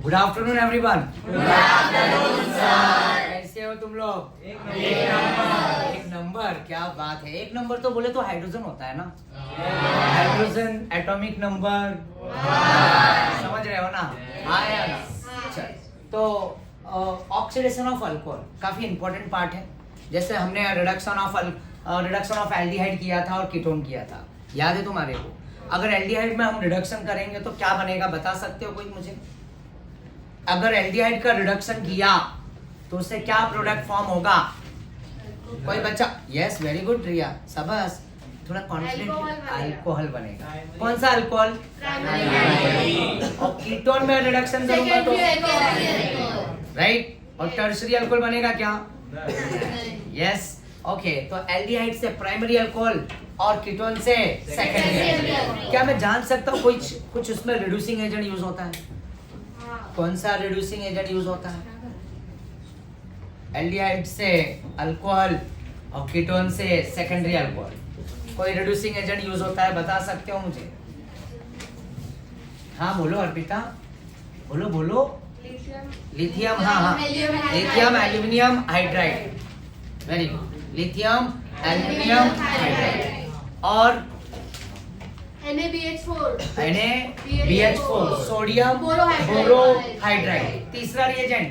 Good afternoon everyone. Good afternoon sir. कैसे हो तुम लोग? एक नंबर, क्या बात है। एक नंबर तो बोले तो हाइड्रोजन होता है ना, हाइड्रोजन एटॉमिक नंबर, समझ रहे हो ना? आया ना? चल, तो ऑक्सीडेशन ऑफ अल्कोहल काफी इंपॉर्टेंट पार्ट है। जैसे हमने रिडक्शन ऑफ एल्डिहाइड किया था और कीटोन किया था, याद है तुम्हारे को? अगर एल्डिहाइड में हम रिडक्शन करेंगे तो क्या बनेगा, बता सकते हो कोई मुझे? अगर एल्डिहाइड का रिडक्शन किया तो उससे क्या प्रोडक्ट फॉर्म होगा? कोई बच्चा? यस, वेरी गुड रिया, शाबाश। थोड़ा कॉन्फिडेंट। अल्कोहल बनेगा। कौन सा अल्कोहल? और कीटोन में रिडक्शन करूंगा तो राइट, और टर्शियरी अल्कोहल बनेगा क्या? Yes, okay. तो एल्डिहाइड से प्राइमरी अल्कोहल और कीटोन से सेकेंडरी। क्या मैं जान सकता हूँ कुछ उसमें रिड्यूसिंग एजेंट यूज होता है? कौन सा रिड्यूसिंग एजेंट यूज होता है? एल्डिहाइड से अल्कोहल और कीटोन से सेकेंडरी अल्कोहल, कोई रिड्यूसिंग एजेंट यूज होता है, बता सकते हो मुझे? हाँ बोलो अर्पिता, बोलो बोलो। लिथियम, हाँ, lithium aluminium hydride, very good. Lithium aluminium hydride और NaBH4 सोडियम बोरोहाइड्राइड। तीसरा रिएजेंट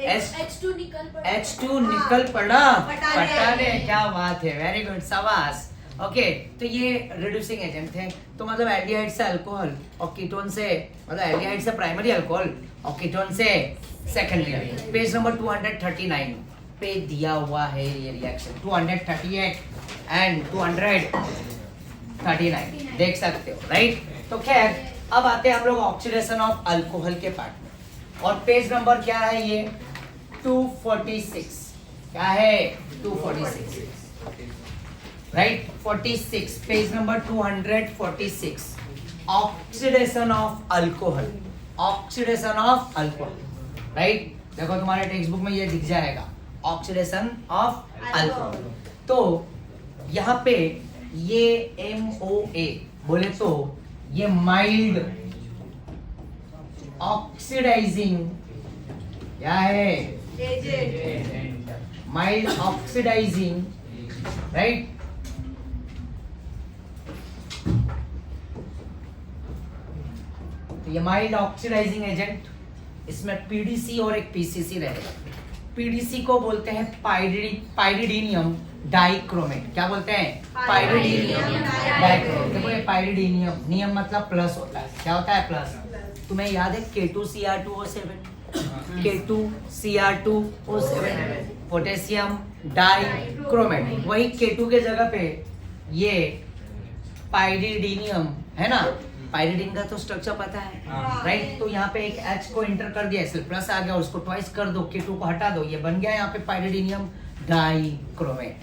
H2 निकल पड़ा, पटाने, क्या बात है, वेरी गुड, शाबाश। ओके, तो ये रिड्यूसिंग एजेंट थे। तो मतलब एल्डिहाइड से अल्कोहल और कीटोन से, मतलब एल्डिहाइड से प्राइमरी अल्कोहल और कीटोन से सेकेंडरी अल्कोहल। पेज नंबर 239 पे दिया हुआ है ये रिएक्शन, 238 एंड 239 देख सकते हो, राइट? तो खैर, अब आते हैं हम लोग ऑक्सीडेशन ऑफ अल्कोहल के पार्ट में। और पेज नंबर क्या है ये? 246। क्या है? 246, right? 46, page number 246। Oxidation of alcohol, oxidation of alcohol, right? देखो तुम्हारे टेक्स्ट बुक में ये दिख जाएगा, ऑक्सीडेशन ऑफ अल्कोहल। तो यहाँ पे ये MOA बोले तो ये माइल्ड ऑक्सीडाइजिंग, क्या है? Mild oxidising, right? तो ये माइल्ड ऑक्सीडाइजिंग एजेंट, इसमें PDC और एक PCC रहेगा। PDC को बोलते हैं पाइरिडीनियम डाइक्रोमेट। क्या बोलते हैं? पाइरिडीनियम डाइक्रोमेट। देखो ये पाइरिडीनियम, नियम मतलब प्लस होता है। क्या होता है? प्लस। तुम्हें याद है K2Cr2O7, K2Cr2O7, पोटेशियम डाइक्रोमेट। वही K2 के जगह पे ये पाइरिडीनियम है ना। पाइरिडीन का तो स्ट्रक्चर पता है, राइट? तो यहाँ पे एक H को इंटर कर दिया, इसलिए प्लस आ गया, उसको ट्वाइस कर दो, K2 को हटा दो, ये बन गया यहाँ पे पाइरिडीनियम डाइक्रोमेट,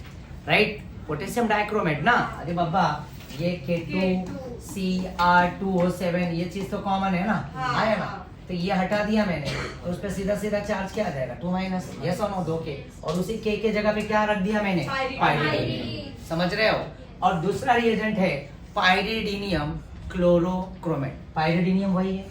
राइट? पोटेशियम डाइक्रोमेट ना। अरे बाबा, ये K2Cr2O7, ये चीज तो कॉमन है ना, आया ना? तो ये हटा दिया मैंने, तो उस पर सीधा सीधा चार्ज क्या आ जाएगा? 2-, यस और नो, 2 K। और उसी K के जगह पे क्या रख दिया मैंने? पाइरिडीनियम। समझ रहे हो? और दूसरा रिएजेंट है पाइरिडीनियम क्लोरोक्रोमेट। पाइरिडीनियम वही है,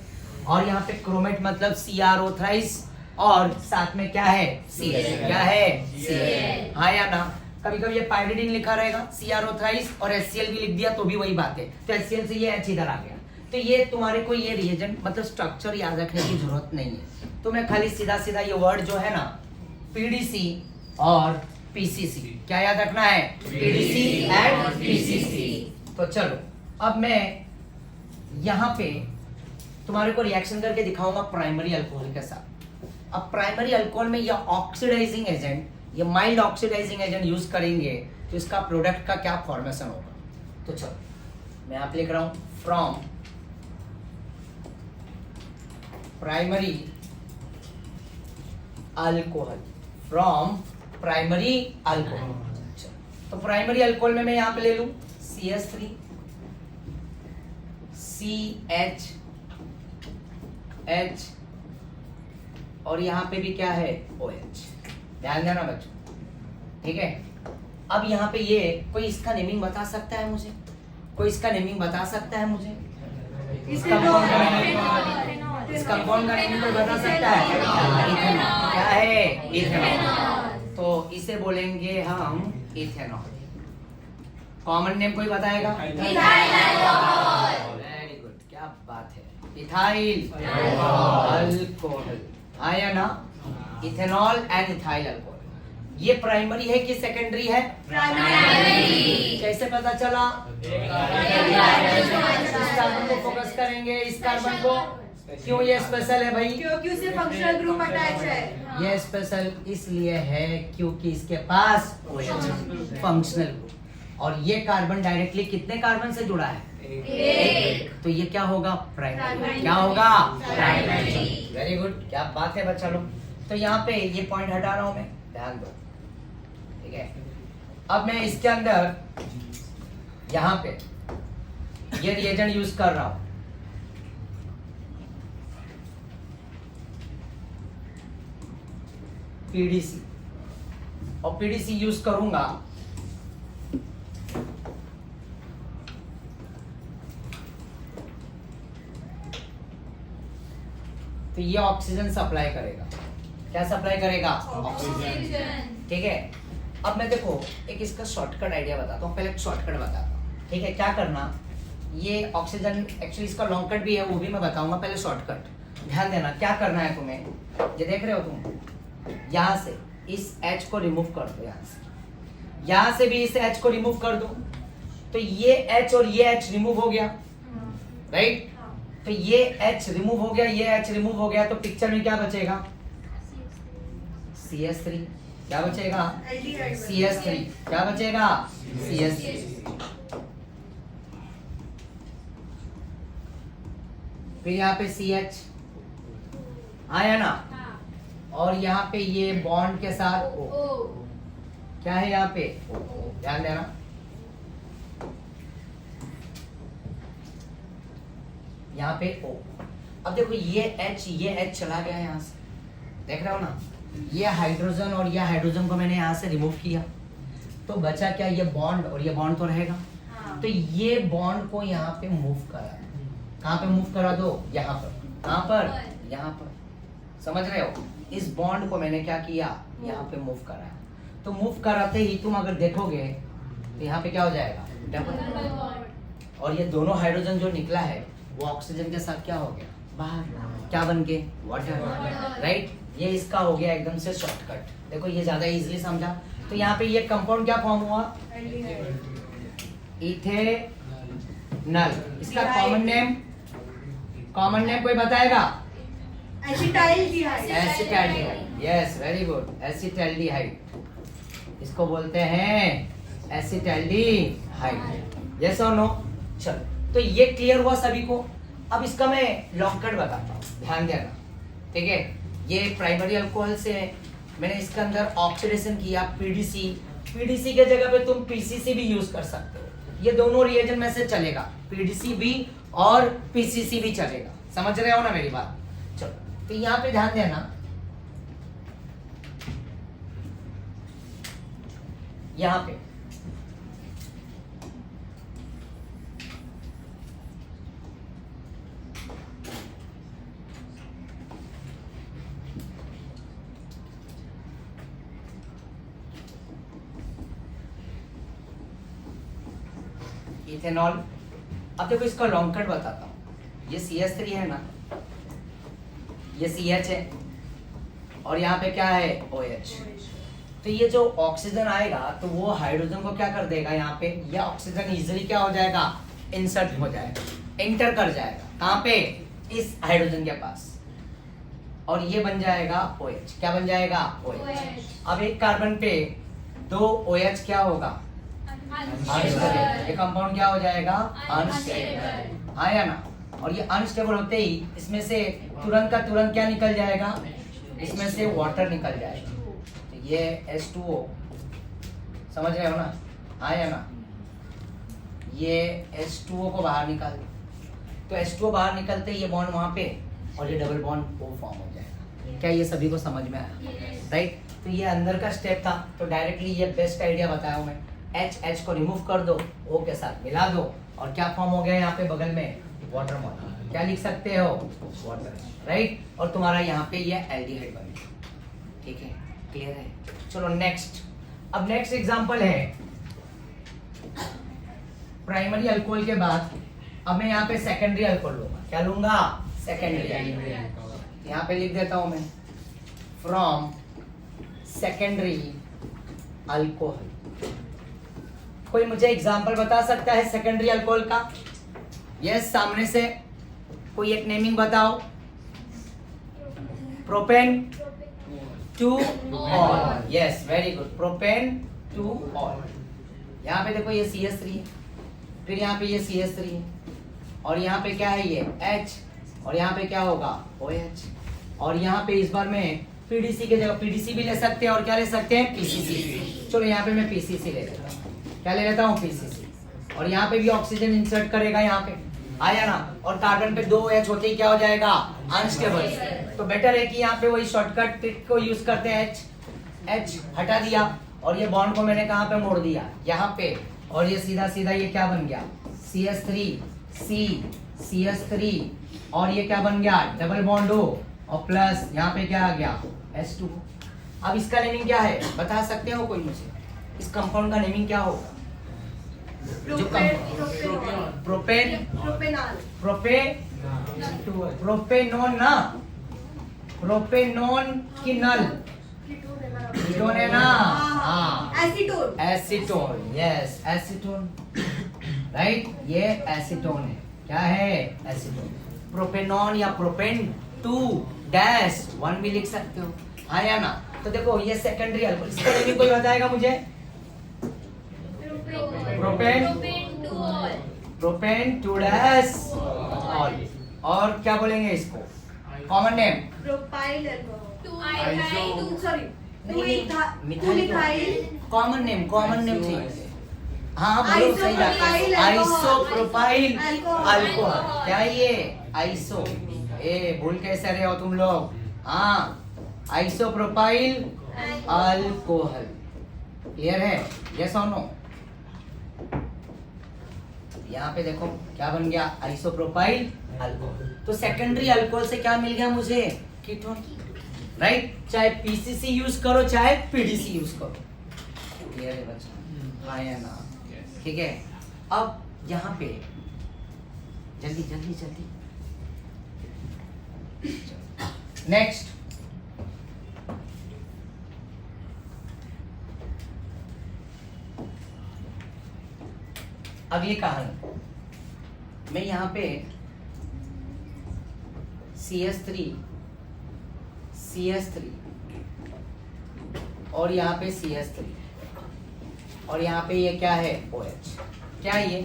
और यहाँ पे क्रोमेट मतलब CrO थ्राइस, और साथ में क्या है? Cl। क्या है? Cl। हाँ या ना? कभी कभी ये पाइरिडीन लिखा रहेगा, CrO थ्राइस और HCl भी लिख दिया तो भी वही बात है। तो HCl से ये H इधर आ गया। तो ये तुम्हारे को ये रिएजेंट मतलब स्ट्रक्चर याद रखने की जरूरत नहीं है, तुम्हें खाली सीधा सीधा ये वर्ड जो है ना, PDC और PCC, क्या याद रखना है? PDC and PCC। तो चलो, अब मैं यहाँ पे तुम्हारे को रिएक्शन करके दिखाऊंगा प्राइमरी अल्कोहल के साथ। अब प्राइमरी अल्कोहल में ये ऑक्सीडाइजिंग एजेंट, ये माइल्ड ऑक्सीडाइजिंग एजेंट यूज करेंगे तो इसका प्रोडक्ट का क्या फॉर्मेशन होगा। तो चलो मैं आप लिख रहा हूं, from primary alcohol, from primary alcohol. तो प्राइमरी अल्कोहल में मैं यहाँ पे ले लूं CH3 CH और यहाँ पे भी क्या है? OH। ध्यान देना बच्चों, ठीक है? अब यहाँ पे ये कोई इसका नेमिंग बता सकता है मुझे? कोई इसका नेमिंग बता सकता है मुझे? इसका इस कंपाउंड का नेम कोई बता सकता है? इथेनॉल। क्या है? इथेनॉल। तो इसे बोलेंगे हम इथेनॉल। कॉमन नेम कोई बताएगा? Ethyl alcohol. वेरी गुड, क्या बात है। इथाइल अल्कोहल आया ना? Ethanol and ethyl alcohol. ये प्राइमरी है कि सेकेंडरी है? प्राइमरी। कैसे पता चला? इस कार्बन को फोकस करेंगे, इस कार्बन को। क्यों ये स्पेशल है भाई? क्योंकि उसे फंक्शनल ग्रुप अटैच है। ये स्पेशल इसलिए है क्योंकि इसके पास फंक्शनल ग्रुप। और ये कार्बन डायरेक्टली कितने कार्बन से जुड़ा है? एक। तो ये क्या होगा? प्राइमरी। प्राइमरी। क्या होगा? प्राइमरी। वेरी गुड, क्या बात है बच्चा लोग। तो यहाँ पे ये पॉइंट हटा रहा हूं मैं, ध्यान दो। ठीक है, अब मैं इसके अंदर यहाँ पे ये रिएजेंट यूज कर रहा हूं। पीडीसी, और पीडीसी यूज करूंगा तो ये ऑक्सीजन सप्लाई करेगा। क्या सप्लाई करेगा? ऑक्सीजन। ठीक है, अब मैं देखो एक इसका शॉर्टकट आइडिया बताता हूँ। पहले शॉर्टकट बताता हूँ, ठीक है? क्या करना, ये ऑक्सीजन एक्चुअली इसका लॉन्ग कट भी है, वो भी मैं बताऊंगा। पहले शॉर्टकट ध्यान देना। क्या करना है तुम्हें, ये देख रहे हो तुम, यहाँ से इस H को रिमूव कर दो, यहाँ से भी इस H को रिमूव कर दो। तो ये H और ये H रिमूव हो गया, राइट? तो ये H रिमूव हो गया, ये H रिमूव हो गया, तो पिक्चर में क्या बचेगा? CS3। क्या बचेगा? CS3। क्या बचेगा? CS3। फिर यहाँ पे CH आया ना, और यहाँ पे ये बॉन्ड के साथ O। क्या है यहाँ पे? ध्यान देना। यहाँ पे O। अब देखो ये H चला गया यहाँ से, देख रहे हो ना? ये हाइड्रोजन और ये हाइड्रोजन को मैंने यहाँ से रिमूव किया, तो बचा क्या? ये बॉन्ड, और ये बॉन्ड तो रहेगा। तो ये बॉन्ड को यहाँ पे मूव करा। कहाँ पे मूव करा दो? यहाँ पर। कहाँ पर? यहाँ पर। समझ रहे हो? इस बॉन्ड को मैंने क्या किया? यहाँ पे मूव करा। तो मूव कराते ही तुम अगर देखोगे तो यहाँ पे क्या हो जाएगा? डबल। और ये दोनों हाइड्रोजन जो निकला है वो ऑक्सीजन के साथ क्या हो गया? बाहर। क्या बन के? Water, right? ये इसका हो गया एकदम से शॉर्टकट। देखो ये ज्यादा इजीली समझा। तो यहाँ पे ये कंपाउंड क्या फॉर्म हुआ? इथेनॉल। इसका कॉमन नेम, कॉमन नेम कोई बताएगा? Acetaldehyde. Acetaldehyde. Yes, very good, acetaldehyde. इसको बोलते हैं एसिटाइलडिहाइड। यस और नो? चलो, तो ये क्लियर हुआ सभी को। अब इसका मैं लॉन्ग कट बताता हूँ, ध्यान देना। ठीक है, ये प्राइमरी अल्कोहल से मैंने इसके अंदर ऑक्सीडेशन किया, पीडीसी। पीडीसी के जगह पे तुम पीसीसी भी यूज कर सकते हो। ये दोनों रिएजेंट में से चलेगा, पीडीसी भी और पीसीसी भी चलेगा। समझ रहे हो ना मेरी बात? चलो, तो यहाँ पे ध्यान देना। यहाँ पे इथेनॉल। अब देखो इसका लॉन्ग कट बताता हूँ। ये CH3 है ना, ये CH है, और यहाँ पे क्या है? OH। तो ये जो ऑक्सीजन आएगा तो वो हाइड्रोजन को क्या कर देगा? यहाँ पे ये ऑक्सीजन इजीली क्या हो जाएगा? इंसर्ट हो जाएगा, एंटर कर जाएगा। कहाँ पे? इस हाइड्रोजन के पास, और ये बन जाएगा OH। क्या बन जाएगा? OH। अब एक कार्बन पे 2 OH क्या होगा? अनस्टेबल। ये कंपाउंड क्या हो जाएगा? अनस्टेबल। आया ना? और ये अनस्टेबल होते ही इसमें से तुरंत का तुरंत क्या निकल जाएगा? इसमें से वाटर निकल जाएगा। तो ये H2O, समझ रहे हो ना? आया ना? ये H2O को बाहर निकाल, तो H2O बाहर निकलते ही ये बॉन्ड वहां पे, और ये डबल बॉन्ड O फॉर्म हो जाएगा। क्या ये सभी को समझ में आया? राइट? तो ये अंदर का स्टेप था, तो डायरेक्टली ये बेस्ट आइडिया बताया हूं मैं। H को रिमूव कर दो, O के साथ मिला दो, और क्या फॉर्म हो गया यहाँ पे बगल में? Water molecule. क्या लिख सकते हो, वाटर, राइट। और तुम्हारा यहाँ पे ये एल्डिहाइड बन गया, ठीक है, क्लियर है। चलो नेक्स्ट, अब नेक्स्ट एग्जांपल है प्राइमरी अल्कोहल के बाद अब मैं यहाँ पे सेकेंडरी अल्कोहल लूंगा। क्या लूंगा, सेकेंडरी। यहाँ पे लिख देता हूं मैं, फ्रॉम सेकेंडरी अल्कोहल। कोई मुझे एग्जांपल बता सकता है सेकेंडरी अल्कोहल का? यस, सामने से कोई एक नेमिंग बताओ। Propane two all, yes very good, propane two all. यहाँ पे देखो ये CH3 है, फिर यहाँ पे ये CH3 है, और यहाँ पे क्या है ये H, और यहाँ पे क्या होगा OH, और यहाँ पे इस बार में PDC के जगह PDC भी ले सकते हैं, और क्या ले सकते हैं PCC। चलो यहाँ पे मैं PCC ले लेता हूँ। क्या ले लेता हूँ, PCC। और यहाँ पे भी ऑक्सीजन इंसर्ट करेगा, यहाँ पे आया ना, और कार्बन पे 2 H होते ही क्या हो जाएगा, अनस्टेबल। तो बेटर है कि यहाँ पे वही शॉर्टकट ट्रिक को यूज करते हैं। H हटा दिया, और ये बॉन्ड को मैंने कहाँ पे मोड़ दिया, यहाँ पे, और ये सीधा सीधा ये क्या बन गया, CH3 C CH3, और ये क्या बन गया, डबल बॉन्ड O, और प्लस यहाँ पे क्या आ गया H2। अब इसका नेमिंग क्या है, बता सकते हो कोई मुझे? इस कंपाउंड का नेमिंग क्या होगा? प्रोपेन प्रोपेनोन ना, प्रोपेनोन की नल कीटोन है ना, हाँ एसीटोन, यस एसीटोन, राइट, ये एसीटोन है। क्या है, एसीटोन। प्रोपेनॉन या प्रोपेन 2-1 भी लिख सकते हो, हाँ या ना। तो देखो ये सेकेंडरी अल्कोहल, इसका नेमिंग कोई बताएगा मुझे? प्रोपेन 2-ऑल। और क्या बोलेंगे इसको, कॉमन नेम? कॉमन नेम चाहिए। हाँ बोलो, सही बात है, आइसोप्रोपाइल अल्कोहल। क्या ये आइसो, ए भूल कैसे रहे हो तुम लोग, हाँ आइसोप्रोपाइल अल्कोहल। क्लियर है, यस और नो? यहाँ पे देखो क्या बन गया, आइसोप्रोपाइल अल्कोहल। तो सेकेंडरी अल्कोहल से क्या मिल गया मुझे, कीटोन, राइट। चाहे PCC यूज करो चाहे PDC यूज करो। क्लियर है बच्चा, हाँ या ना? ठीक है। अब यहाँ पे जल्दी जल्दी जल्दी नेक्स्ट, अब ये कहानी मैं यहाँ पे CH3 और यहाँ पे CH3, और यहाँ पे ये क्या है OH। क्या ये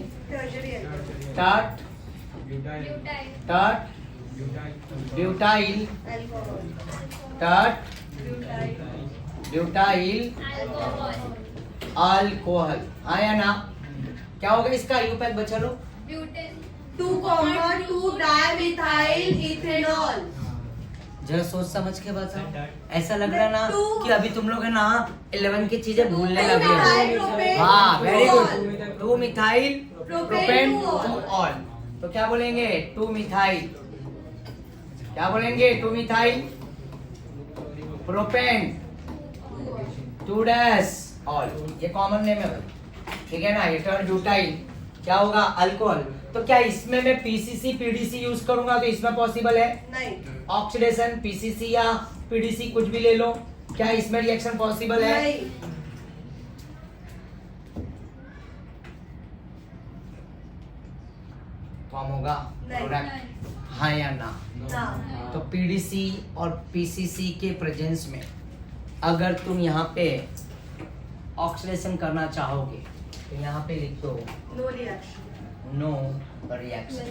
टाट ब्यूटाइल अल्कोहल, आया ना? क्या होगा इसका यूपैक बचा लो, 2,2-डायमिथाइल इथेनॉल। जरा सोच समझ के बताओ। ऐसा लग रहा ना कि अभी तुम लोग है ना 11 की चीजें भूलने लगे हो। हाँ वेरी गुड, 2-मिथाइल प्रोपेन 2-ऑल। तो क्या बोलेंगे, 2-मिथाइल, क्या बोलेंगे, 2-मिथाइल प्रोपेन 2-ऑल। ये कॉमन नेम है भाई, ठीक है ना। एथर ब्यूटाइल क्या होगा, अल्कोहल। तो क्या इसमें मैं PCC PDC यूज करूंगा तो इसमें पॉसिबल है? नहीं। ऑक्सीडेशन PCC या PDC कुछ भी ले लो, क्या इसमें रिएक्शन पॉसिबल है? नहीं। फॉर्म होगा प्रोडक्ट, हाँ या ना? तो PDC और PCC के प्रेजेंस में अगर तुम यहाँ पे ऑक्सीडेशन करना चाहोगे तो यहाँ पे लिख दो नो रिएक्शन।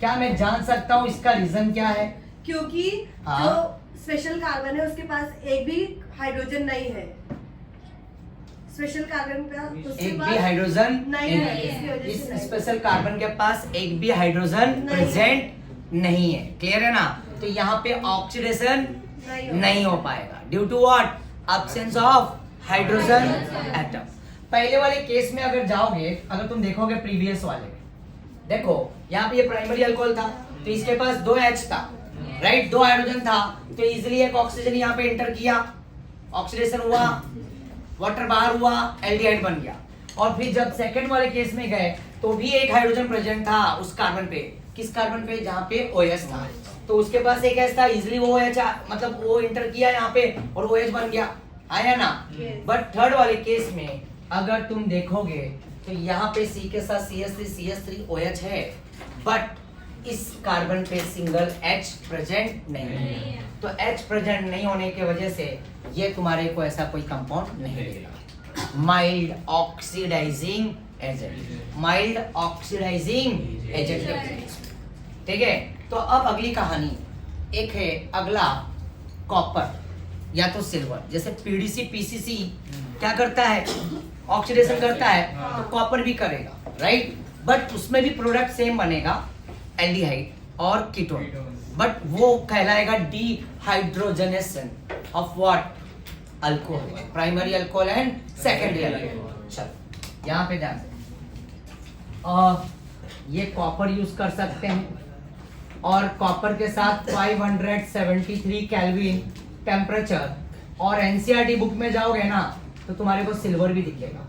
क्या मैं जान सकता हूँ इसका रीजन क्या है? क्योंकि जो स्पेशल कार्बन है उसके पास एक भी हाइड्रोजन नहीं है। स्पेशल कार्बन का एक भी हाइड्रोजन नहीं है, इस स्पेशल कार्बन के पास एक भी हाइड्रोजन प्रेजेंट नहीं है। क्लियर है ना? तो यहाँ पे ऑक्सीडेशन नहीं हो पाएगा due to what, absence of hydrogen atom. पहले वाले केस में अगर जाओगे, अगर तुम देखोगे प्रीवियस वाले में, देखो यहाँ पे ये प्राइमरी अल्कोहल था, तो इसके पास 2 H था, राइट, 2 हाइड्रोजन था, तो इजिली एक ऑक्सीजन यहाँ पे एंटर किया, ऑक्सीडेशन हुआ, वाटर बाहर हुआ, एल्डिहाइड बन गया। और फिर जब सेकंड वाले केस में गए तो भी एक हाइड्रोजन प्रेजेंट था उस कार्बन पे, किस कार्बन पे, जहाँ पे OH था, तो उसके पास एक H था, इजिली वो OH मतलब वो एंटर किया यहाँ पे और OH बन गया, आया ना। बट थर्ड वाले केस में अगर तुम देखोगे तो यहाँ पे C के साथ CH3 OH है, बट इस कार्बन पे सिंगल H प्रेजेंट नहीं है। तो H प्रेजेंट नहीं होने की वजह से ये तुम्हारे को ऐसा कोई कंपाउंड नहीं देगा। Mild oxidising agent, mild oxidising agent, ठीक है। तो अब अगली कहानी एक है, अगला कॉपर या तो सिल्वर, जैसे पीडीसी पीसीसी क्या करता है, ऑक्सीडेशन करता है, तो कॉपर भी करेगा, राइट, बट उसमें भी प्रोडक्ट सेम बनेगा, एल्डिहाइड और कीटोन, बट वो कहलाएगा dehydrogenation of what, alcohol, primary alcohol and secondary alcohol. चलो यहाँ पे ध्यान से, ये कॉपर यूज कर सकते हैं और कॉपर के साथ 573 केल्विन टेम्परेचर, और एनसीईआरटी बुक में जाओगे ना तो तुम्हारे को सिल्वर भी दिखेगा,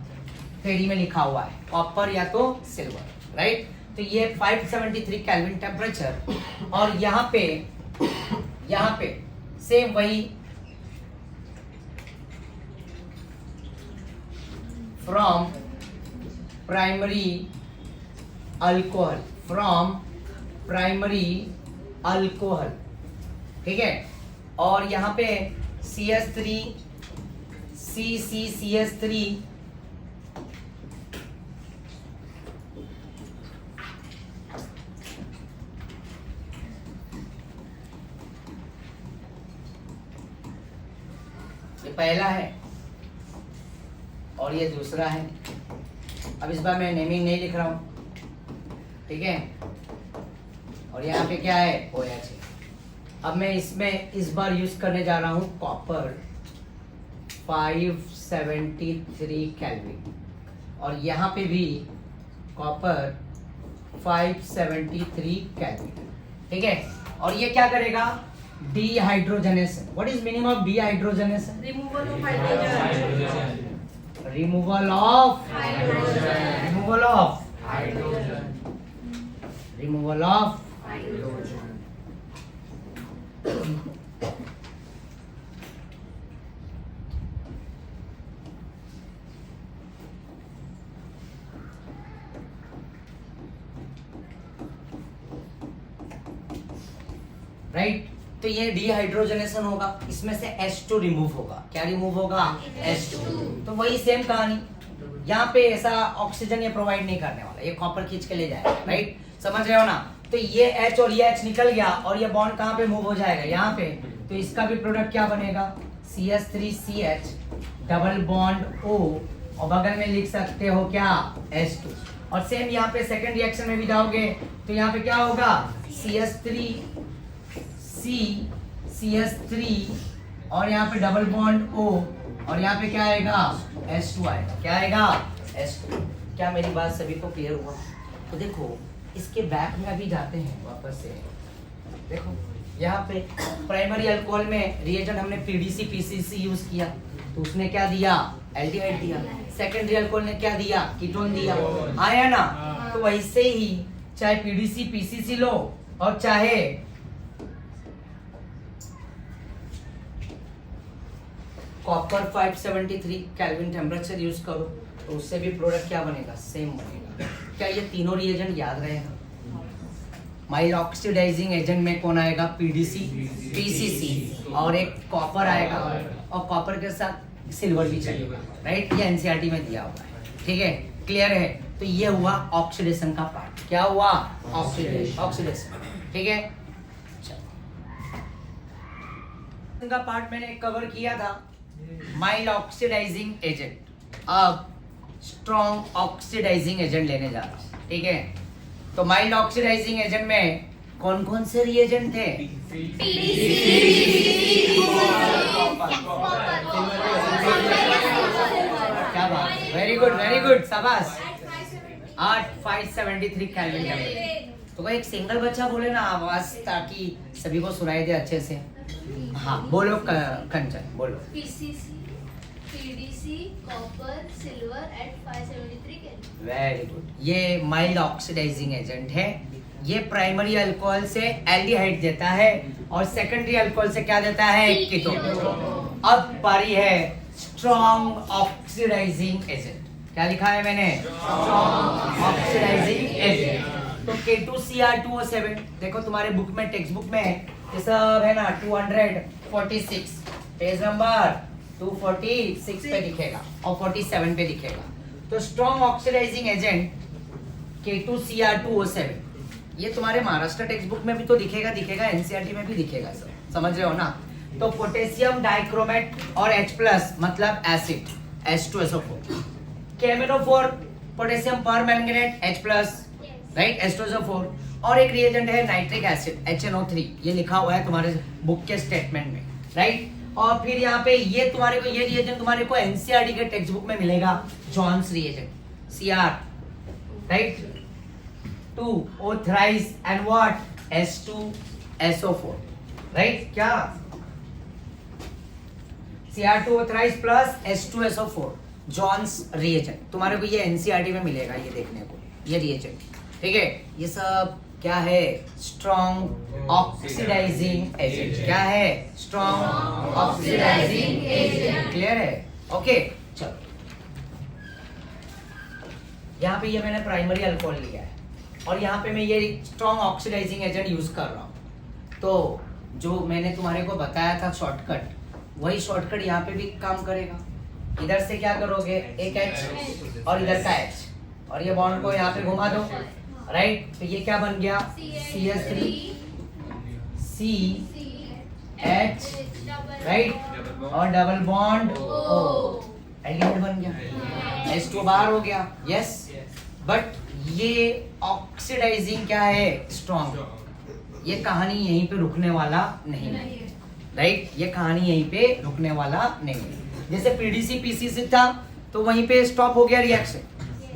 थ्योरी में लिखा हुआ है कॉपर या तो सिल्वर, राइट। तो ये 573 केल्विन टेम्परेचर, और यहाँ पे सेम वही फ्रॉम प्राइमरी अल्कोहल, ठीक है, और यहाँ पे CH3 CCCH3 ये पहला है और ये दूसरा है। अब इस बार मैं नेमिंग नहीं लिख रहा हूं, ठीक है, और यहाँ पे क्या है, OH है। अब मैं इसमें इस बार यूज करने जा रहा हूँ कॉपर 573 केल्विन, और यहाँ पे भी कॉपर 573 केल्विन, ठीक है। और ये क्या करेगा, dehydrogenation. What is meaning of dehydrogenation? Removal of hydrogen, removal of hydrogen, removal of removal of right. तो ये डिहाइड्रोजनेशन होगा, इसमें से H2 रिमूव होगा। क्या रिमूव होगा? H2। तो वही सेम कहानी, यहाँ पे ऐसा ऑक्सीजन ये प्रोवाइड नहीं करने वाला, ये कॉपर खींच के ले जाएगा, राइट, समझ रहे हो ना। तो ये H और ये H निकल गया और ये बॉन्ड कहाँ पे मूव हो जाएगा, यहाँ पे। तो इसका भी प्रोडक्ट क्या बनेगा, CH3CH डबल बॉन्ड O, और बगल में लिख सकते हो क्या, H2। और सेम यहाँ पे सेकंड रिएक्शन में भी जाओगे तो यहाँ पे क्या होगा, CH3 और यहाँ पे डबल बॉन्ड O, और यहाँ पे क्या आएगा, H2 आएगा। क्या आएगा, H2। क्या मेरी बात सभी को क्लियर हुआ? तो देखो इसके बैक में अभी जाते हैं वापस से। देखो यहाँ पे प्राइमरी अल्कोहल में रिएजेंट हमने पीडीसी पीसीसी यूज किया, तो उसने क्या दिया, एल्डिहाइड दिया। सेकेंडरी अल्कोहल ने क्या दिया, कीटोन दिया, आया ना। तो वैसे ही चाहे पीडीसी पीसीसी लो और चाहे कॉपर 573 केल्विन टेम्परेचर यूज करो, तो उससे भी प्रोडक्ट क्या बनेगा, सेम बनेगा। क्या ये तीनों रिएजेंट याद रहेगा? माइल्ड ऑक्सीडाइजिंग एजेंट में कौन आएगा, पीडीसी पीसीसी, और एक कॉपर आएगा, और कॉपर के साथ सिल्वर भी चलेगा, राइट। ये एनसीईआरटी में दिया हुआ है, ठीक है, क्लियर है। तो ये हुआ ऑक्सीडेशन का पार्ट। क्या हुआ, ऑक्सीडेशन, ठीक है। का पार्ट मैंने कवर किया था, माइल्ड ऑक्सीडाइजिंग एजेंट। अब स्ट्रॉन्ग ऑक्सीडाइजिंग एजेंट लेने जा रहा हूं, ठीक है। तो माइल्ड ऑक्सीडाइजिंग एजेंट में कौन कौन से रिएजेंट थे, क्या बात, वेरी गुड शाबाश। 573 केल्विन टेम्परेचर, तो कोई एक सिंगल बच्चा बोले ना आवाज, ताकि सभी को सुनाई दे अच्छे से। हाँ बोलो कंचन, बोलो। PCC, PDC, copper, silver at 573 kelvin. Very good. ये माइल्ड ऑक्सीडाइजिंग एजेंट है। ये प्राइमरी अल्कोहल से एल्डिहाइड देता है और सेकेंडरी अल्कोहल से क्या देता है? कीटोन। अब बारी है स्ट्रॉन्ग ऑक्सीडाइजिंग एजेंट। क्या लिखा है मैंने? Strong oxidising agent. तो K2Cr2O7 देखो तुम्हारे बुक में, टेक्स्ट बुक में ये सब है ना, 246 पेज नंबर 246 पे दिखेगा और 47 पे दिखेगा। तो स्ट्रॉन्ग ऑक्सीडाइजिंग एजेंट K2Cr2O7 ये तुम्हारे महाराष्ट्र टेक्स्ट बुक में भी तो दिखेगा, NCERT में भी दिखेगा सर, समझ रहे हो ना? तो पोटेशियम डाइक्रोमेट और H+ मतलब acid H2SO4, KMnO4 potassium permanganate H+, right, H2SO4, और एक रिएजेंट है नाइट्रिक एसिड HNO3, ये लिखा हुआ है तुम्हारे बुक के स्टेटमेंट में, राइट। और फिर यहाँ पे ये तुम्हारे को, ये रिएजेंट तुम्हारे को NCERT के टेक्स्ट बुक में मिलेगा, Johns reagent Cr, right, 2O thrice and what? H2SO4, right, क्या Cr2O thrice plus H2SO4 Johns reagent तुम्हारे को ये NCERT में मिलेगा, ये देखने को, ये रिएजेंट, ठीक है। ये सब क्या है? Strong oxidising agent. क्या है? Strong oxidising agent. क्लियर है? ओके चलो, यहाँ पे ये मैंने प्राइमरी अल्कोहल लिया है और यहाँ पे मैं ये स्ट्रॉन्ग ऑक्सीडाइजिंग एजेंट यूज कर रहा हूँ। तो जो मैंने तुम्हारे को बताया था शॉर्टकट, वही शॉर्टकट यहाँ पे भी काम करेगा। इधर से क्या करोगे? एक H और इधर का H, और ये बॉन्ड को यहाँ पे घुमा दो, राइट। तो ये क्या बन गया? CH3 CH, राइट, और डबल बॉन्ड O, एल्डिहाइड बन गया, H2 बाहर हो गया, यस। बट ये ऑक्सीडाइजिंग क्या है? स्ट्रॉन्ग। ये कहानी यहीं पे रुकने वाला नहीं है, राइट, ये कहानी यहीं पे रुकने वाला नहीं है। जैसे PDC PCC था तो वहीं पे स्टॉप हो गया रिएक्शन,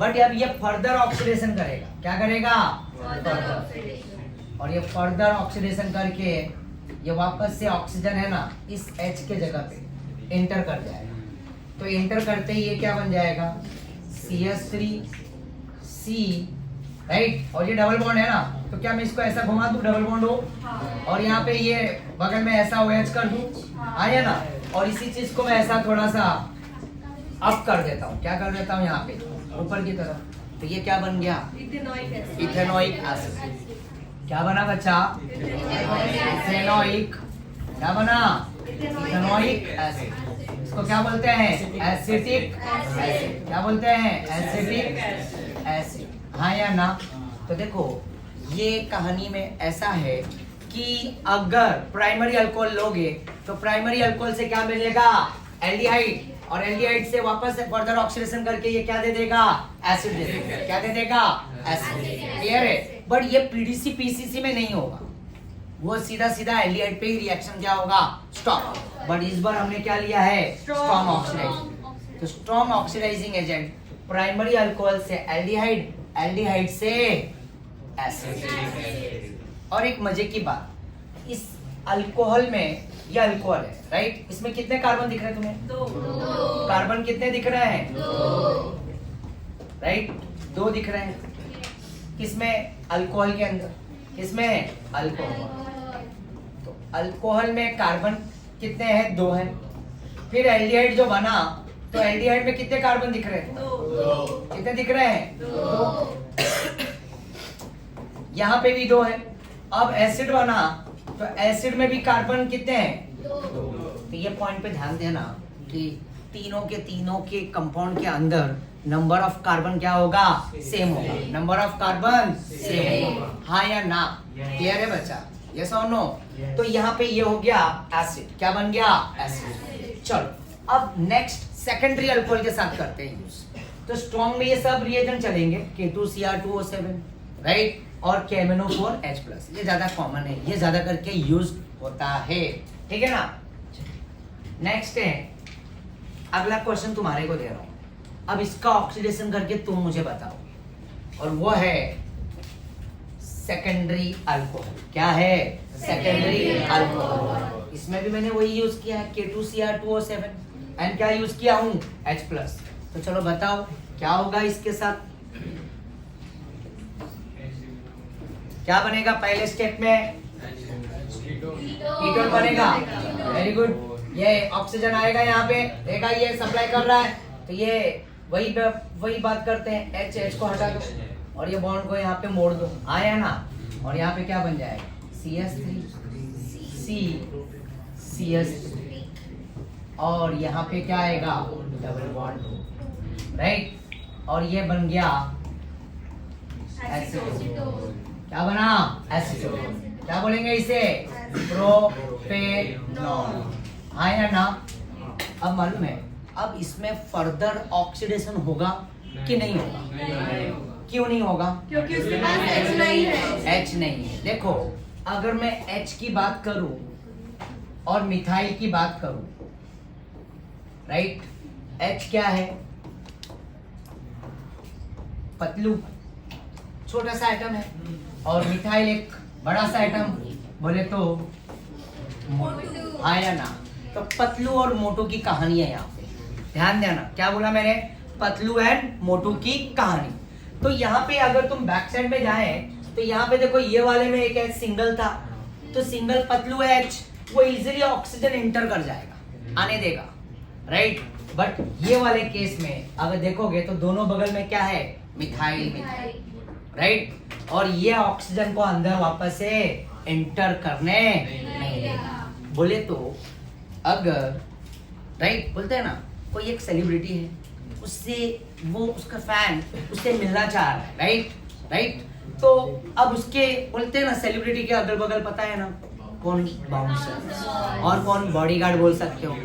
बट अब ये फर्दर ऑक्सीडेशन करेगा। क्या करेगा? और ये फर्दर ऑक्सीडेशन करके ये वापस से ऑक्सीजन है ना इस H के जगह पे एंटर कर जाएगा। तो एंटर करते ही ये क्या बन जाएगा? CH3 C, राइट, और ये डबल बॉन्ड है ना, तो क्या मैं इसको ऐसा घुमा दूं, डबल बॉन्ड हो, और यहाँ पे ये बगल में ऐसा OH कर दूं, आया ना, और इसी चीज को मैं ऐसा थोड़ा सा अप कर देता हूँ। क्या कर देता हूँ? यहाँ पे ऊपर की तरफ, तो ये क्या बन गया? Ethanoic acid. क्या बना बच्चा? इथेनोइक। क्या बना? Ethanoic acid. इसको क्या बोलते हैं? Acetic acid. क्या बोलते हैं? Acetic acid. हाँ या ना? तो देखो ये कहानी में ऐसा है कि अगर प्राइमरी अल्कोहल लोगे तो प्राइमरी अल्कोहल से क्या मिलेगा? एल्डिहाइड, और एल्डिहाइड से वापस से फर्दर ऑक्सीडेशन करके ये क्या दे देगा? एसिड दे देगा। क्या दे देगा? एसिड। क्लियर है? बट ये PDC PCC में नहीं होगा, वो सीधा सीधा एल्डिहाइड पे ही रिएक्शन क्या होगा? स्टॉप। बट इस बार हमने क्या लिया है? Strong oxidising. तो strong oxidising agent primary alcohol से एल्डिहाइड, एल्डिहाइड से एसिड। और एक मजे की बात, इस अल्कोहल में, ये अल्कोहल है, राइट, इसमें कितने कार्बन दिख रहे हैं तुम्हें? 2 कार्बन कितने दिख रहे हैं? 2, राइट, 2 दिख रहे हैं। किसमें? अल्कोहल के अंदर। किसमें? अल्कोहल। तो अल्कोहल में कार्बन कितने हैं? 2 हैं। फिर एल्डिहाइड जो बना, तो एल्डिहाइड में कितने कार्बन दिख रहे हैं? 2। कितने दिख रहे हैं? 2। यहाँ पे भी 2 है। अब एसिड बना, तो एसिड में भी कार्बन कितने हैं? 2। तो ये पॉइंट पे ध्यान देना कि तीनों के कंपाउंड के अंदर नंबर ऑफ कार्बन क्या होगा? सेम होगा। नंबर ऑफ कार्बन सेम होगा। हाँ या ना? क्लियर है बच्चा? यस और नो? तो यहाँ पे ये हो गया एसिड। क्या बन गया? एसिड। चलो अब नेक्स्ट सेकेंडरी अल्कोहल के साथ करते हैं यूज। तो स्ट्रॉन्ग में ये सब रिएजेंट चलेंगे, K2Cr2O7, राइट, और KMnO4H+। ये ज्यादा कॉमन है, ये ज्यादा करके यूज होता है, ठीक है ना? नेक्स्ट है, अगला क्वेश्चन तुम्हारे को दे रहा हूं। अब इसका ऑक्सीडेशन करके तुम मुझे बताओ, और वो है सेकेंडरी अल्कोहल। क्या है? Secondary alcohol. इसमें भी मैंने वही यूज किया है K2Cr2O7 एंड क्या यूज किया हूँ H+। तो चलो बताओ क्या होगा इसके साथ, क्या बनेगा पहले स्टेप में? कीटोन बनेगा। Very good. ये ऑक्सीजन आएगा यहाँ पे, देखा ये सप्लाई कर रहा है, तो ये वही बात करते हैं, H को हटा दो और ये बॉन्ड को यहाँ पे मोड़ दो, आया ना, और यहाँ पे क्या बन जाएगा? CH3 और यहाँ पे क्या आएगा? Double bond, right. और ये बन गया एसीटोन। क्या बना? एसीटोन। क्या बोलेंगे इसे? प्रोपेनॉल। आया ना? अब मालूम है, अब इसमें फर्दर ऑक्सीडेशन होगा कि नहीं होगा? क्यों नहीं होगा? क्योंकि उसके पास H नहीं है। H नहीं है। देखो अगर मैं H की बात करूं और मिथाइल की बात करूं, राइट, H क्या है? पतलू छोटा सा आइटम है, और मिथाइल एक बड़ा सा आइटम, बोले तो आया ना। तो पतलू और मोटू की कहानी है यहाँ पे, ध्यान देना। क्या बोला मैंने? पतलू एंड मोटू की कहानी। तो यहाँ पे अगर तुम बैक साइड में जाए तो यहाँ पे देखो ये वाले में एक H सिंगल था, तो सिंगल पतलू H वो इजीली ऑक्सीजन इंटर कर जाएगा, आने देगा, राइट। बट ये वाले केस में अगर देखोगे तो दोनों बगल में क्या है? Methyl, right. और ये ऑक्सीजन को अंदर वापस से एंटर करने नहीं देगा। बोले तो अगर, राइट, बोलते हैं ना कोई एक सेलिब्रिटी है, उससे वो उसका फैन उससे मिलना चाह रहा है, राइट। तो अब उसके बोलते हैं ना सेलिब्रिटी के अगल बगल पता है ना कौन? बाउंसर्स और कौन? बॉडीगार्ड बोल सकते हो।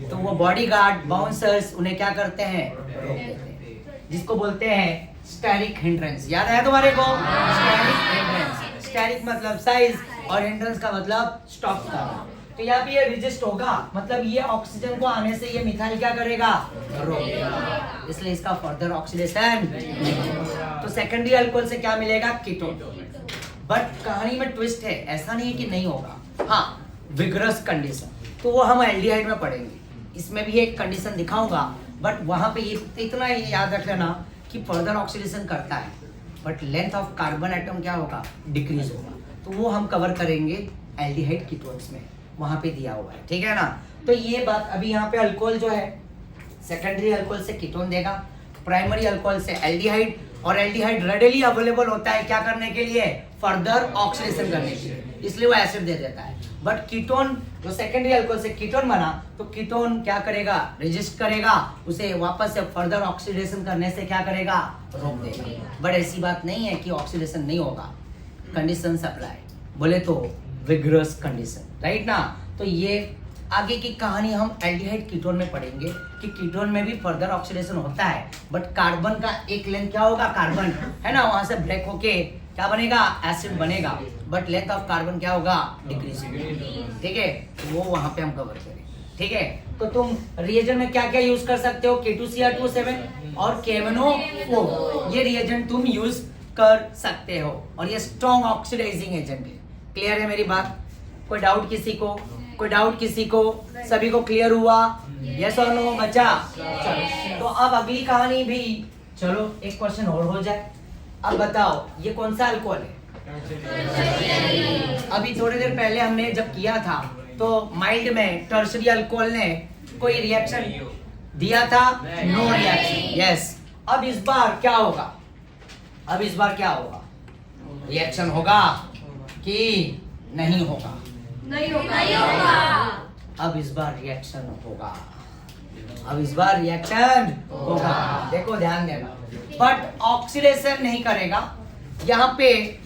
तो वो बॉडीगार्ड बाउंसर्स उन्हें क्या करते हैं? रोक देते हैं, जिसको बोलते हैं स्टेरिक हिंड्रेंस। याद आया तुम्हारे को? Steric hindrance. स्टेरिक मतलब साइज और हिंड्रेंस का मतलब स्टॉप करना। तो यहाँ पे ये रेजिस्ट होगा, मतलब ये ऑक्सीजन को आने से ये मिथाइल क्या करेगा? रोक देगा, इसलिए इसका फर्दर ऑक्सीडेशन। तो सेकेंडरी अल्कोहल से क्या मिलेगा? कीटोन। बट कहानी में ट्विस्ट है, ऐसा नहीं है कि नहीं होगा। हाँ, विगरस कंडीशन, तो वो हम एल्डिहाइड में पढ़ेंगे, इसमें भी एक कंडीशन दिखाऊंगा। बट वहां पे ये इतना ही याद रख लेना कि फर्दर ऑक्सीडेशन करता है, but length of carbon atom क्या होगा? डिक्रीज होगा। तो वो हम कवर करेंगे एल्डिहाइड कीटोन्स में, वहां पे दिया हुआ है, ठीक है ना। तो ये बात अभी यहाँ पे अल्कोहल जो है सेकेंडरी अल्कोहल से कीटोन देगा, प्राइमरी अल्कोहल से एल्डिहाइड, और एल्डिहाइड रेडिली अवेलेबल होता है क्या करने के लिए? फर्दर ऑक्सीडेशन करने के लिए, इसलिए वो एसिड दे देता है। बट कीटोन जो सेकेंडरी अल्कोहल से कीटोन बना, तो कीटोन क्या करेगा? रेजिस्ट करेगा, उसे वापस से फर्दर ऑक्सीडेशन करने से क्या करेगा? रोक देगा। बट ऐसी बात नहीं है कि ऑक्सीडेशन नहीं होगा, कंडीशन अप्लाई, बोले तो विगरस कंडीशन, राइट ना। तो ये आगे की कहानी हम एल्डिहाइड कीटोन में पढ़ेंगे कि कीटोन में भी फर्दर ऑक्सीडेशन होता है, बट कार्बन का एक लेंथ क्या होगा? कार्बन है ना, वहां से ब्रेक होके क्या बनेगा? एसिड बनेगा, बट लेंथ ऑफ कार्बन क्या होगा? डिक्रीज, ठीक है। वो वहां पे हम कवर करेंगे, ठीक है। तो तुम रिएजेंट में क्या क्या यूज कर सकते हो? K2Cr2O7 और KMnO4, ये रिएजेंट तुम यूज कर सकते हो, और ये स्ट्रॉन्ग ऑक्सीडाइजिंग एजेंट है। क्लियर है मेरी बात? कोई डाउट किसी को? कोई डाउट किसी को? सभी को क्लियर हुआ? यस और नो बच्चा? चलो, तो अब अगली कहानी भी, चलो एक क्वेश्चन और हो जाए। अब बताओ ये कौन सा अल्कोहल है? अभी थोड़ी देर पहले हमने जब किया था तो माइल्ड में टर्शरी अल्कोहल ने कोई रिएक्शन दिया था? No reaction, yes. अब इस बार क्या होगा? अब इस बार क्या होगा? रिएक्शन होगा कि नहीं होगा? नहीं होगा। अब इस बार रिएक्शन होगा, अब इस बार रिएक्शन होगा, देखो ध्यान देना। बट ऑक्सीडेशन नहीं करेगा, यहाँ पे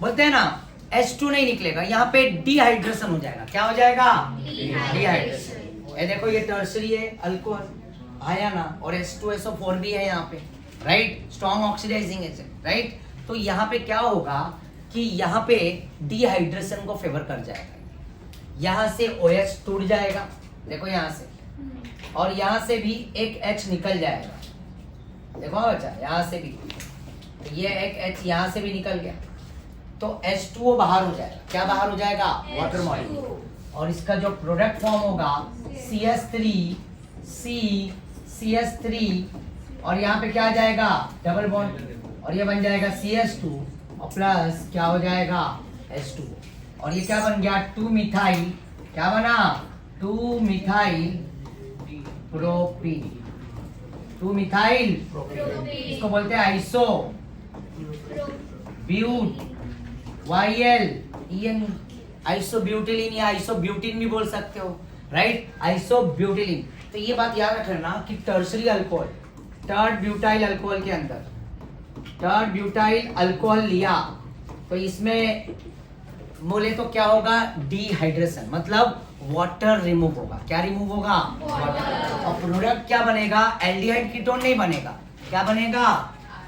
बोलते हैं ना H2 नहीं निकलेगा, यहाँ पे डिहाइड्रेशन हो जाएगा। क्या हो जाएगा? डिहाइड्रेशन। ये देखो ये टर्सरी है अल्कोहल, आया ना, और H2SO4 भी है यहाँ पे, right, strong oxidising agent, right. तो यहाँ पे क्या होगा कि यहाँ पे डिहाइड्रेशन को फेवर कर जाएगा, यहाँ से OH टूट जाएगा, देखो यहाँ से, और यहाँ से भी एक H निकल जाएगा, देखो बच्चा, यहाँ से भी, तो ये एक H यहाँ से भी निकल गया, तो H2O बाहर हो जाएगा। क्या बाहर हो जाएगा? Water molecule. और इसका जो प्रोडक्ट फॉर्म होगा CH3 और यहाँ पे क्या आ जाएगा? डबल बॉन्ड, और ये बन जाएगा CH2 और प्लस क्या हो जाएगा? H2O। और ये क्या बन गया? 2 मिथाइल, क्या बना? 2 मिथाइल प्रोपीन। 2 मिथाइल प्रोपीन, इसको बोलते हैं आइसो ब्यूट YLEN, आइसोब्यूटिलीन या आइसोब्यूटिन भी बोल सकते हो, राइट? आइसोब्यूटिलीन। तो ये बात याद रखना कि टर्शरी अल्कोहल, टर्ड ब्यूटाइल अल्कोहल के अंदर टर्ड ब्यूटाइल अल्कोहल लिया तो इसमें बोले तो क्या होगा? डिहाइड्रेशन, मतलब वाटर रिमूव होगा। क्या रिमूव होगा? वाटर। और प्रोडक्ट क्या बनेगा? एल्डिहाइड कीटोन नहीं बनेगा। क्या बनेगा?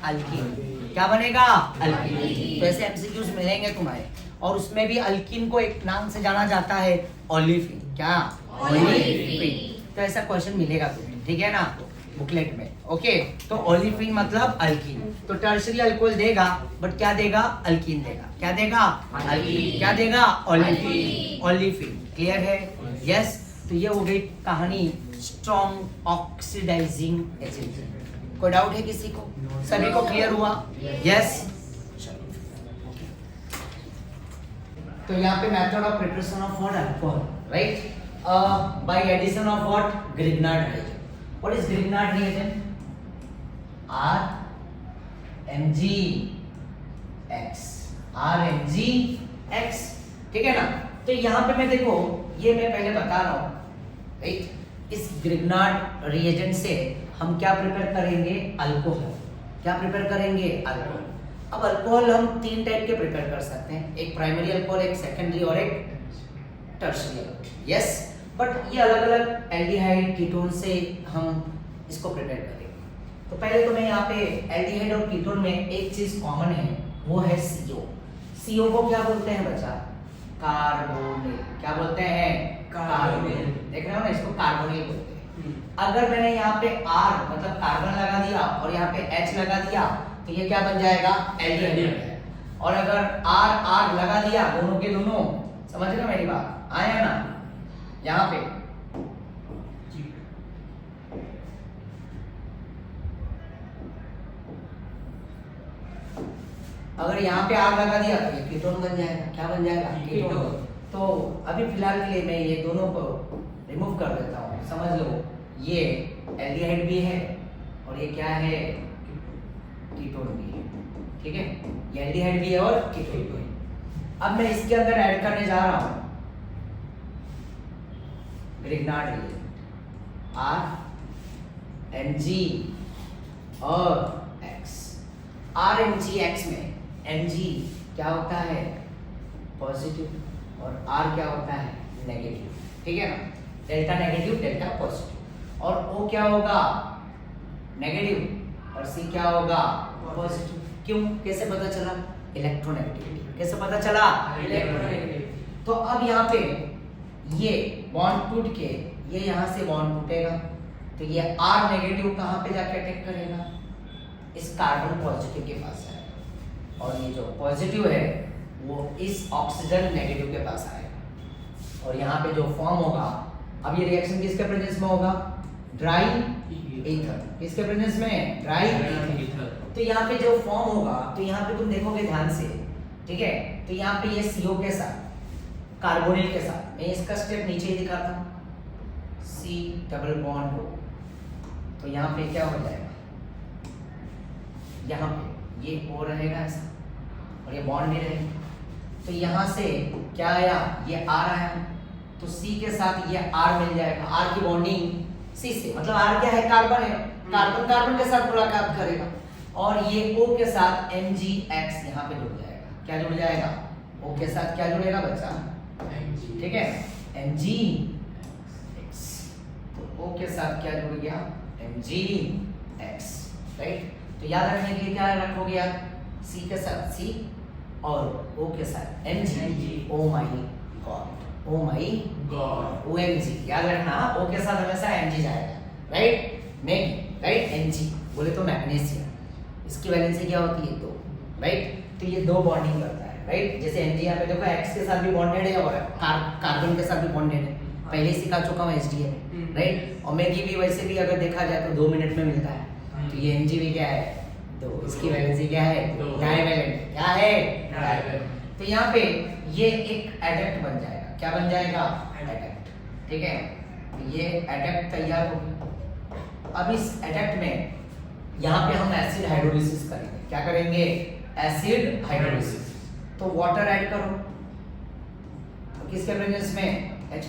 अल्कीन। क्या बनेगा? अल्कीन। तो ऐसे एमसीक्यूज मिलेंगे तुम्हारे, और उसमें भी अल्कीन को एक नाम से जाना जाता है, ओलिफिन। क्या? ओलिफिन। तो ऐसा क्वेश्चन मिलेगा तुम्हें, ठीक है ना, बुकलेट में। ओके, तो ओलिफिन मतलब अल्कीन। तो टर्शरी अल्कोहल देगा, बट क्या देगा? अल्कीन देगा। क्या देगा? अल्कीन। क्या देगा? ओलिफिन। ओलिफिन। क्लियर है? यस। तो ये हो गई कहानी स्ट्रॉन्ग ऑक्सीडाइजिंग एजेंट। कोई डाउट है किसी को? सभी को क्लियर हुआ? यस। तो यहाँ पे method of preparation of what? Alcohol, right? By addition of what? Grignard reagent. What is Grignard reagent? RMgX, ठीक है ना? तो यहाँ पे मैं देखो, ये मैं पहले बता रहा हूँ, राइट? इस ग्रिग्नार्ड रिएजेंट से हम क्या प्रिपेयर करेंगे? अल्कोहल। क्या प्रिपेयर करेंगे? अल्कोहल। अब अल्कोहल हम 3 टाइप के प्रिपेयर कर सकते हैं, एक प्राइमरी अल्कोहल, एक सेकेंडरी और एक टर्शियरी। यस, बट ये अलग अलग एल्डिहाइड कीटोन से हम इसको प्रिपेयर करेंगे। तो पहले तो मैं यहाँ पे एल्डिहाइड और कीटोन में एक चीज कॉमन है, वो है CO। CO को क्या बोलते हैं बच्चा? कार्बोनिल। क्या बोलते हैं? कार्बोनिल। देख रहे हो ना, इसको कार्बोनिल बोलते हैं। अगर मैंने यहाँ पे R मतलब कार्बन लगा दिया और यहाँ पे H लगा दिया तो ये क्या बन जाएगा? एल्डिहाइड। और अगर R लगा दिया, दोनों के दोनों, समझ रहे हो मेरी बात? आया ना यहाँ पे? अगर यहाँ पे R लगा दिया तो ये कीटोन बन जाएगा। क्या बन जाएगा? कीटोन। तो अभी फिलहाल के लिए मैं ये दोनों को रिमूव कर देता हूँ। समझ लो, ये एल्डिहाइड भी है और ये क्या है? कीटोन भी है, ठीक है? ये एल्डिहाइड भी है और कीटोन भी है। अब मैं इसके अंदर ऐड करने जा रहा हूँ ग्रिग्नार्ड रिएजेंट, RMg और X। RMgX में Mg क्या होता है? पॉजिटिव, और R क्या होता है? नेगेटिव, ठीक है ना? Delta negative, delta positive. और O क्या होगा? नेगेटिव, और C क्या होगा? पॉजिटिव। क्यों? कैसे पता चला? इलेक्ट्रोनेगेटिविटी। कैसे पता चला? इलेक्ट्रोनेगेटिविटी। तो अब यहाँ पे ये बॉन्ड टूट के ये यहाँ से बॉन्ड टूटेगा, तो ये R नेगेटिव कहाँ पे जाके अटैक करेगा? इस कार्बन पॉजिटिव के पास आएगा, और ये जो पॉजिटिव है वो इस ऑक्सीजन नेगेटिव के पास आएगा। और यहाँ पे जो फॉर्म होगा, अब ये रिएक्शन किसके प्रेजेंस में होगा? Dry ether. किसके प्रेजेंस में? Dry ether. तो यहाँ पे जो फॉर्म होगा, तो यहाँ पे तुम देखोगे ध्यान से, ठीक है? तो यहाँ पे ये CO के साथ, कार्बोनिल के साथ, मैं इसका स्टेप नीचे ही दिखाता हूँ, C डबल बॉन्ड O। तो यहाँ पे क्या हो जाएगा? यहाँ पे ये O रहेगा ऐसा, और ये बॉन्ड भी रहेगा। तो यहाँ से क्या आया? ये R आया, तो C के साथ ये R मिल जाएगा। R की बॉन्डिंग C से, मतलब R क्या है? कार्बन है। कार्बन कार्बन के साथ मुलाकात करेगा, और ये O के साथ MgX यहाँ पे जुड़ जाएगा। क्या जुड़ जाएगा? O के साथ क्या जुड़ेगा बच्चा? Mg, ठीक है? MgX। तो O के साथ क्या जुड़ गया? MgX, right? तो याद रखने के लिए क्या रखोगे यार? C के साथ C और O के साथ Mg। Oh my God, oh my God, OMG। याद रखना, O के साथ हमेशा Mg जाएगा, राइट? Mag, right? Mg बोले तो मैग्नीशियम, इसकी वैलेंसी क्या होती है? 2, राइट? तो ये 2 बॉन्डिंग करता है। राइट। जैसे Mg यहाँ पे देखो X के साथ भी बॉन्डेड है और कार्बन के साथ भी बॉन्डेड है, पहले ही सिखा चुका हूँ HDA में, राइट। और मैगी भी वैसे भी अगर देखा जाए तो 2 मिनट में मिलता है, तो ये Mg भी क्या है, तो इसकी वैलेंसी क्या है, डाइवैलेंट। क्या है, डाइवैलेंट। तो यहाँ पे ये एक एडेक्ट बन जाएगा, क्या बन जाएगा, एडेक्ट, ठीक है। तो ये एडेक्ट तैयार हो गया। अब इस एडेक्ट में यहाँ पे हम एसिड हाइड्रोलिसिस करेंगे, क्या करेंगे, एसिड हाइड्रोलिसिस। तो वाटर ऐड करो, तो किसके प्रेजेंस में, H+,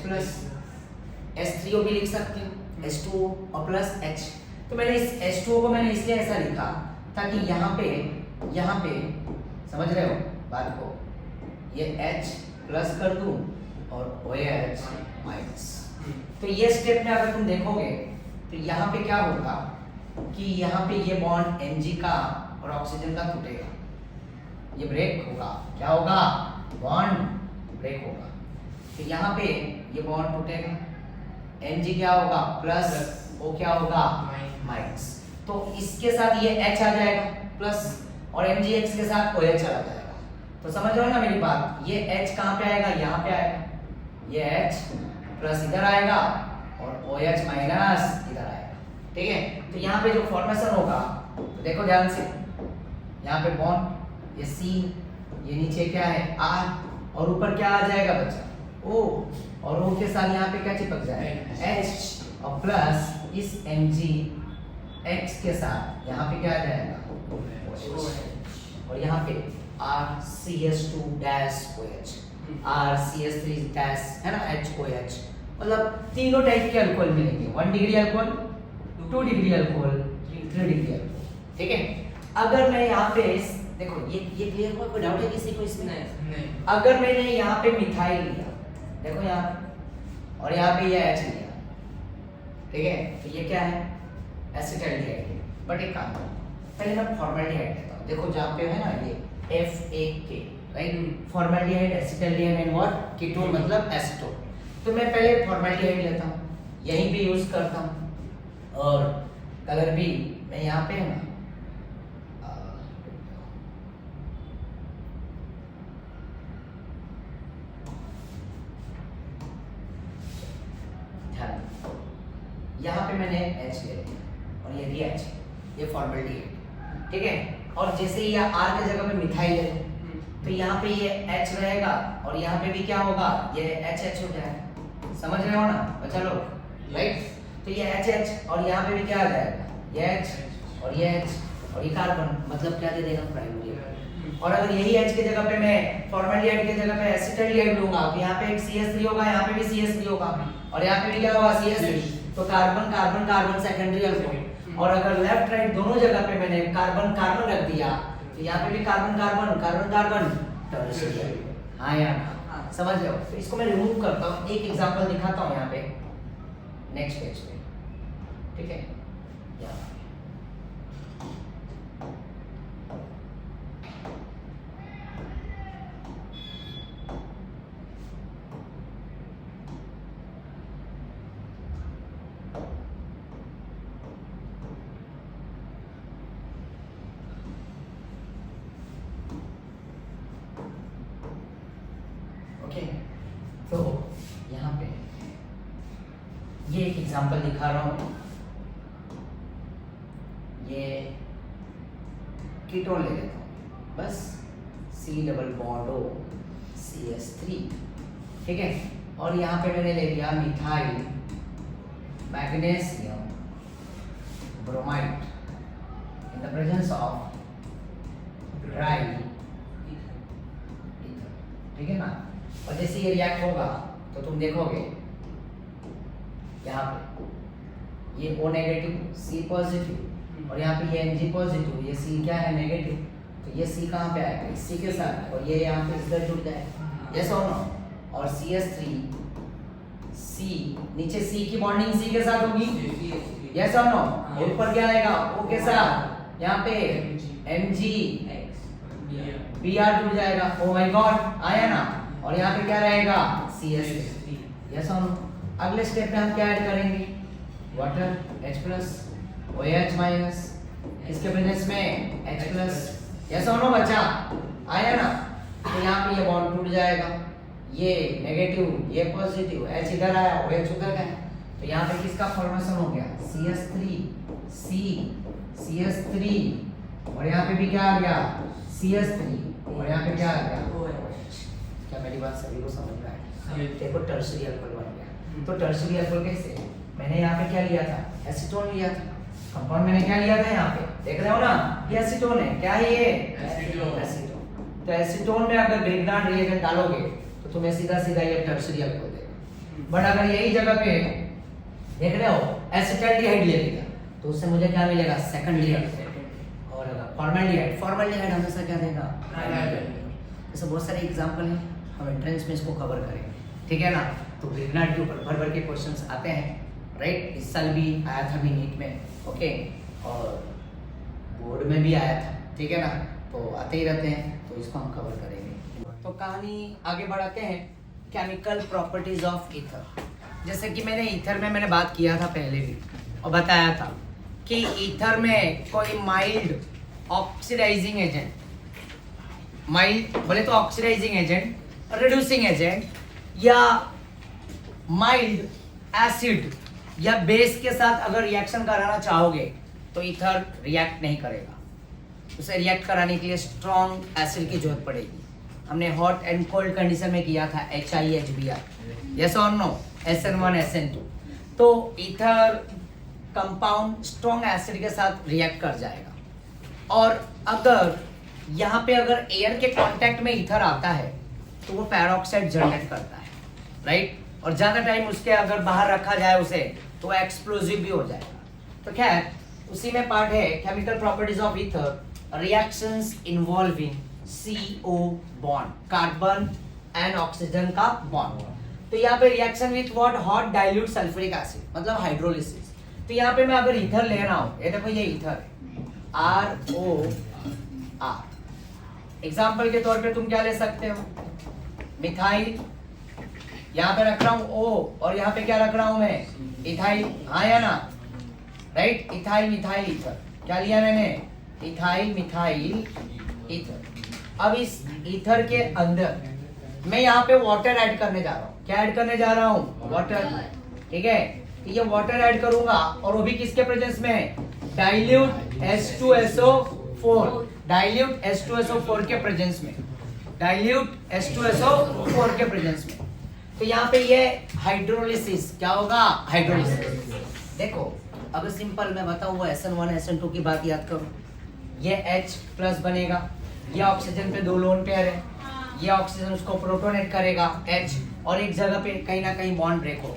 H3O भी लिख सकते हो, H2O और प्लस H। तो मैंने इस H2O को मैंने इसलिए ऐसा लिखा ताकि यहाँ पे समझ रहे हो बात को, ये H प्लस कर दूं और OH माइनस। तो ये स्टेप में अगर तुम देखोगे तो यहाँ पे क्या होगा कि यहाँ पे ये बॉन्ड Mg का और ऑक्सीजन का टूटेगा, ये ब्रेक होगा, क्या होगा, बॉन्ड ब्रेक होगा। तो यहाँ पे ये बॉन्ड टूटेगा, Mg क्या होगा, प्लस, O क्या होगा, माइनस। तो इसके साथ ये H आ जाएगा प्लस, और MgX के साथ OH चला जाएगा। तो समझ रहे हो ना मेरी बात, ये H कहाँ पे आएगा, यहाँ पे आएगा, ये H प्लस इधर आएगा और OH माइनस इधर आएगा, ठीक है। तो यहाँ पे जो फॉर्मेशन होगा, तो देखो ध्यान से, यहाँ पे बॉन्ड, ये C, ये नीचे क्या है R, और ऊपर क्या आ जाएगा बच्चा, O, और O के साथ यहाँ पे क्या चिपक जाएगा, H, और प्लस इस MgX के साथ यहाँ पे क्या आ जाएगा, और यहाँ पे RCH2 dash OH, RCH3 dash है ना, HOH। मतलब तीनों टाइप के अल्कोहल मिलेंगे, 1 degree alcohol, 2 degree alcohol, 3 degree alcohol, ठीक है। अगर मैं यहाँ पे देखो, ये क्लियर हुआ, कोई डाउट है किसी को इसमें? नहीं। अगर मैंने यहाँ पे मिथाइल लिया, देखो यहाँ पे, और यहाँ पे ये H लिया, ठीक है, तो ये क्या है, एसिटाल्डिहाइड। बट एक काम करो, पहले मैं फॉर्मेल्डिहाइड लेता हूँ। देखो जहाँ पे है ना ये FAK, right, formaldehyde, acetaldehyde and what, ketone मतलब एसीटोन। तो मैं पहले फॉर्मेल्डिहाइड लेता हूँ, यहीं पे यूज करता हूँ, और कलर भी मैं यहाँ पे है ना, यहाँ पे मैंने H ले लिया और ये भी H, ये फॉर्मेल्डिहाइड, ठीक है। और जैसे ये R की जगह पे मिथाइल है, तो यहाँ पे ये H रहेगा और यहाँ पे भी क्या होगा, ये HH हो जाएगा। समझ रहे हो ना बच्चा लोग, राइट। तो ये HH और यहाँ पे भी क्या आ जाएगा, ये H और ये H, और ये कार्बन, मतलब क्या दे देगा, प्राइमरी। और अगर यही H की जगह पे मैं फॉर्मेल्डिहाइड की जगह पे एसिटाल्डिहाइड लूंगा, तो यहाँ पे एक CH3 होगा, यहाँ पे भी CH3 होगा, और यहाँ पे भी क्या होगा, CH3। तो carbon carbon carbon secondary alcohol. और अगर लेफ्ट राइट दोनों जगह पे मैंने कार्बन कार्बन रख दिया, तो यहाँ पे भी carbon carbon carbon carbon tertiary. हाँ यार, समझ रहे हो। तो इसको मैं रिमूव करता हूँ, एक एग्जांपल दिखाता हूँ यहाँ पे नेक्स्ट पेज पे, ठीक है। तो यहाँ पे ये एक एग्जांपल दिखा रहा हूँ, ये कीटोन ले लेता हूँ बस, C double bond O CH3, ठीक है। और यहाँ पे मैंने ले लिया methyl magnesium bromide in the presence of dry ether, ठीक है ना। और जैसे ये रिएक्ट होगा तो तुम देखोगे यहाँ पे ये O नेगेटिव, C पॉजिटिव, और यहाँ पे ये Mg पॉजिटिव, ये C क्या है, नेगेटिव। तो ये C कहाँ पे आएगा, इस C के साथ, और ये यहाँ पे इधर जुड़ जाएगा, यस और नो। और CH3 C, नीचे C की बॉन्डिंग C के साथ होगी, यस और नो। और ऊपर क्या आएगा, O के साथ, यहाँ पे Mg Br जुड़ जाएगा। ओ माय गॉड, आया ना। और यहाँ पे क्या रहेगा, CH3, यस और नो। अगले स्टेप में हम क्या ऐड करेंगे, वाटर H+, OH माइनस, इसके प्रेजेंस में H+, यस और नो बच्चा, आया ना। तो यहाँ पे ये बॉन्ड टूट जाएगा, ये नेगेटिव ये पॉजिटिव, H इधर आया OH उधर गया, तो यहाँ पे किसका फॉर्मेशन हो गया CH3 C CH3 और यहाँ पे भी क्या आ गया CH3 और यहाँ पे क्या आ गया OH। क्या मेरी बात सभी को समझ में आया? देखो टर्शियरी अल्कोहल बन गया। तो टर्शियरी अल्कोहल कैसे? मैंने यहाँ पे क्या लिया था एसीटोन लिया था, कंपाउंड मैंने क्या लिया था यहाँ पे देख रहे हो ना, ये एसीटोन है, क्या है ये एसीटोन। तो एसीटोन में अगर ग्रिग्नार्ड रिएजेंट डालोगे तो तुम्हें सीधा सीधा ये टर्शियरी अल्कोहल देगा। बट अगर यही जगह पे देख रहे हो एसिटाल्डिहाइड ले लिया तो उससे मुझे क्या मिलेगा सेकंडरी अल्कोहल। और अगर फॉर्मल्डिहाइड हमेशा क्या देगा ऐसे बहुत सारे एग्जांपल हैं, हम एंट्रेंस में इसको कवर करेंगे, ठीक है ना। तो ग्रिग्नार्ड के ऊपर भर भर के क्वेश्चंस आते हैं, राइट। इस साल भी आया था नीट में, ओके, और बोर्ड में भी आया था, ठीक है ना। तो आते ही रहते हैं, तो इसको हम कवर करेंगे। तो कहानी आगे बढ़ाते हैं, केमिकल प्रॉपर्टीज ऑफ ईथर। जैसे कि मैंने ईथर में मैंने बात किया था पहले भी और बताया था कि ईथर में कोई माइल्ड ऑक्सीडाइजिंग एजेंट, माइल्ड बोले तो ऑक्सीडाइजिंग एजेंट, रिड्यूसिंग एजेंट या माइल्ड एसिड या बेस के साथ अगर रिएक्शन कराना चाहोगे तो ईथर रिएक्ट नहीं करेगा। उसे रिएक्ट कराने के लिए स्ट्रॉन्ग एसिड की जरूरत पड़ेगी। हमने हॉट एंड कोल्ड कंडीशन में किया था HiHBr, यस और नो, SN1 SN2। तो ईथर कंपाउंड स्ट्रॉन्ग एसिड के साथ रिएक्ट कर जाएगा। और अगर यहाँ पे अगर एयर के कांटेक्ट में ईथर आता है तो वो पैरोक्साइड जनरेट करता है, राइट। और ज्यादा टाइम उसके अगर बाहर रखा जाए उसे तो एक्सप्लोजिव भी हो जाएगा। तो खैर उसी में पार्ट है chemical properties of ether, reactions involving CO bond, carbon and oxygen का बॉन्ड। तो यहाँ पे reaction with what, hot dilute sulphuric acid, मतलब हाइड्रोलिसिस। तो यहाँ पे मैं अगर ईथर ले रहा हूँ, ये देखो ये ईथर है ROR। एग्जाम्पल के तौर पे तुम क्या ले सकते हो, मिथाइल, यहाँ पे रख रहा हूँ O और यहाँ पे क्या रख रहा हूँ मैं इथाइल, हाँ या ना, राइट। इथाइल मिथाइल ईथर, क्या लिया मैंने इथाइल मिथाइल ईथर। अब इस ईथर के अंदर मैं यहाँ पे वाटर ऐड करने जा रहा हूँ। क्या ऐड करने जा रहा हूँ, वाटर, ठीक है। तो ये वाटर ऐड करूंगा और वो भी किसके प्रेजेंस में, डाइल्यूट H2SO4, डाइल्यूट H2SO4 के प्रेजेंस में, डाइल्यूट H2SO4 के प्रेजेंस में। तो यहाँ पे ये हाइड्रोलिसिस क्या होगा, हाइड्रोलिसिस। देखो अगर सिंपल मैं बताऊँ वो SN1 SN2 की बात याद करो, ये H प्लस बनेगा, ये ऑक्सीजन पे दो लोन पेयर है, ये ऑक्सीजन उसको प्रोटोनेट करेगा H और एक जगह पे कहीं ना कहीं बॉन्ड ब्रेक होगा,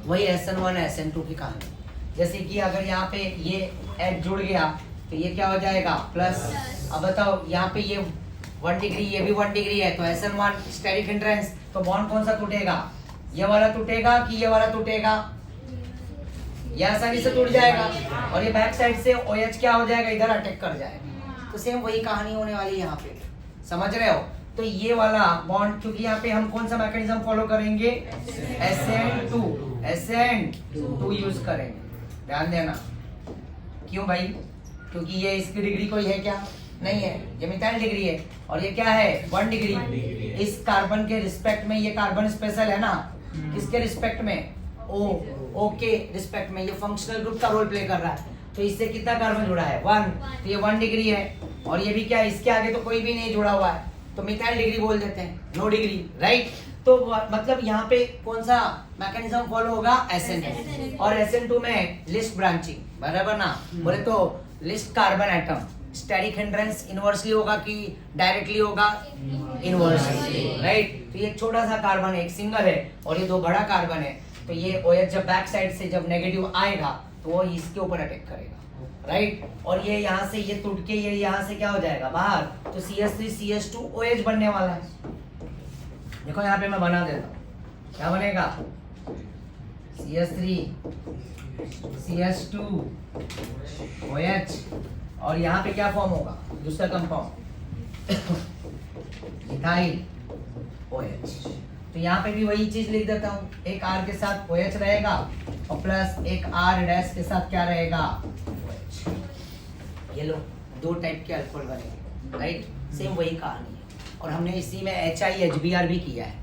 वही SN1 SN2 की कहानी। जैसे कि अगर यहाँ पे ये H जुड़ गया तो ये क्या हो जाएगा प्लस। अब बताओ यहाँ पे ये 1 डिग्री, ये भी 1 डिग्री है, तो SN1 स्टेरिक हिंड्रेंस, तो बॉन्ड कौन सा टूटेगा, ये वाला टूटेगा कि ये वाला टूटेगा, ये आसानी से टूट जाएगा और ये बैक साइड से OH क्या हो जाएगा, इधर अटैक कर जाएगा। तो सेम वही कहानी होने वाली है यहाँ पे, समझ रहे हो। तो ये वाला बॉन्ड, क्योंकि यहाँ पे हम कौन सा मैकेनिज्म फॉलो करेंगे, SN2 यूज करेंगे, ध्यान देना। क्यों भाई, क्योंकि ये इसकी डिग्री कोई है क्या, नहीं है, ये मिथाइल डिग्री है और ये क्या है 1 डिग्री। इस कार्बन के रिस्पेक्ट में ये कार्बन स्पेशल है ना, किसके रिस्पेक्ट में, O के रिस्पेक्ट में ये फंक्शनल ग्रुप का रोल प्ले कर रहा है। तो इससे कितना कार्बन जुड़ा है 1, तो ये 1 डिग्री है और ये भी क्या है, इसके आगे तो कोई भी नहीं जुड़ा हुआ है, तो मिथाइल डिग्री बोल देते हैं, नो डिग्री, राइट। तो मतलब यहाँ पे कौन सा मैकेनिज्म फॉलो होगा, SN2। और SN2 में लिस्ट ब्रांचिंग, बराबर ना, बोले तो least carbon atom, steric hindrance inversely होगा कि डायरेक्टली होगा, इनवर्सली, राइट। तो ये छोटा सा कार्बन है, एक सिंगल है और ये दो बड़ा कार्बन है, तो ये OH जब बैक साइड से जब नेगेटिव आएगा तो वो इसके ऊपर अटैक करेगा, राइट। और ये यहाँ से ये टूट के ये यहाँ से क्या हो जाएगा बाहर, तो CH3 CH2 OH बनने वाला है। देखो यहाँ पे मैं बना देता हूँ, क्या बनेगा CH3 CH2 OH और यहाँ पे क्या फॉर्म होगा, दूसरा कंपाउंड इथाइल OH। तो यहाँ पे भी वही चीज लिख देता हूँ, एक R के साथ OH रहेगा और प्लस एक R डैश के साथ क्या रहेगा OH। ये लो दो टाइप के अल्कोहल बनेंगे, राइट। सेम वही कहानी है। और हमने इसी में HIHBr भी किया है,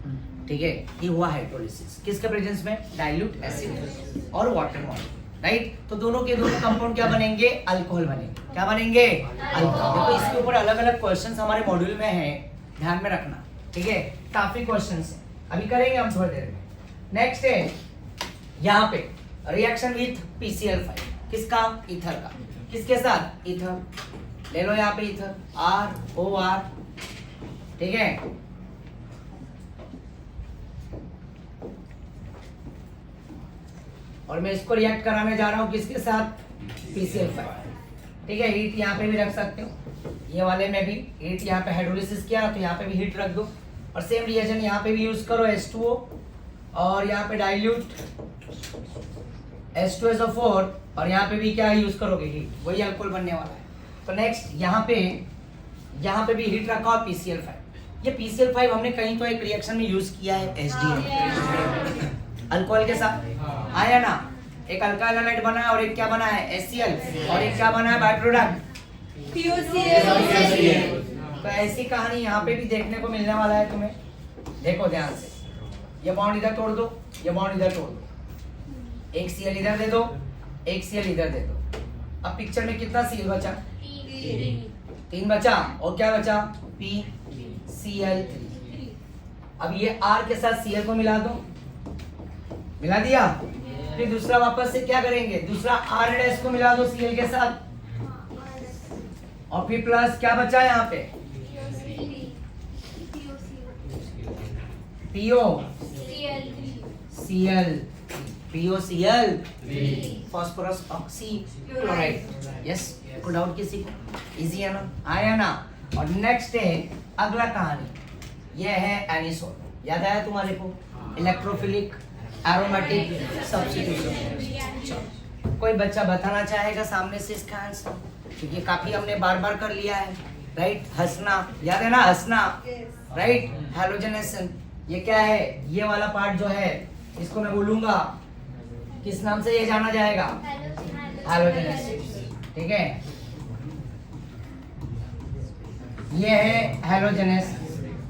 ठीक है। ये हुआ हाइड्रोलिसिस किसके प्रेजेंस में, डाइल्यूट एसिड और वाटर मॉलिक्यूल, राइट। तो दोनों के दोनों कंपाउंड क्या बनेंगे, अल्कोहल बनेंगे। क्या बनेंगे, अल्कोहल। देखो इसके ऊपर अलग अलग क्वेश्चंस हमारे मॉड्यूल में हैं, ध्यान में रखना, ठीक है। काफी क्वेश्चंस हैं, अभी करेंगे हम थोड़ी देर में। नेक्स्ट है यहाँ पे रिएक्शन विथ PCl5, किसका, ईथर का। किसके साथ, ईथर। ले लो यहाँ पे ईथर, ROR, ठीक है। और मैं इसको रिएक्ट कराने जा रहा हूँ किसके साथ, PCl5, ठीक है। हीट यहाँ पे भी रख सकते हो, ये वाले में भी हीट, यहाँ पे हाइड्रोलिसिस किया तो यहाँ पे भी हीट रख दो, और सेम रिएजेंट यहाँ पे भी यूज करो, H2O, और यहाँ पे डाइल्यूट H2SO4, और यहाँ पे भी क्या यूज करोगे, हीट, वही अल्कोहल बनने वाला है। तो नेक्स्ट यहाँ पे भी हीट रखा और PCl5। ये PCl5 हमने कहीं तो एक रिएक्शन में यूज किया है, HDL अल्कोहल के साथ, आया ना। एक अल्काइल हैलाइड बना है और एक क्या बना है, HCl, और एक क्या बना है, बाय प्रोडक्ट POCl। तो ऐसी कहानी यहाँ पे भी देखने को मिलने वाला है तुम्हें, देखो ध्यान से। ये बॉन्ड इधर तोड़ दो, ये बॉन्ड इधर तोड़ दो, एक Cl इधर दे दो, एक Cl इधर दे दो। अब पिक्चर में कितना Cl बचा, 3 बचा, और क्या बचा, PCl3। अब ये R के साथ Cl को मिला दो, मिला दिया। फिर दूसरा वापस से क्या करेंगे, दूसरा R डैश को मिला दो Cl के साथ, और फिर प्लस क्या बचा यहाँ पे, POCl, फॉस्फोरस ऑक्सीक्लोराइड। यस, कोई डाउट किसी को, इजी है ना, आया ना। और नेक्स्ट है अगला कहानी, ये है एनिसोल। याद आया तुम्हारे को, इलेक्ट्रोफिलिक एरोमेटिक सब्स्टिट्यूशन। कोई बच्चा बताना चाहेगा सामने से इसका आंसर, क्योंकि काफी हमने बार बार कर लिया है, राइट। हंसना याद है ना, हंसना, राइट। हैलोजेनेशन, ये क्या है, ये वाला पार्ट जो है इसको मैं बोलूंगा किस नाम से ये जाना जाएगा, हैलोजेनेशन, ठीक है। ये है हैलोजेनेस।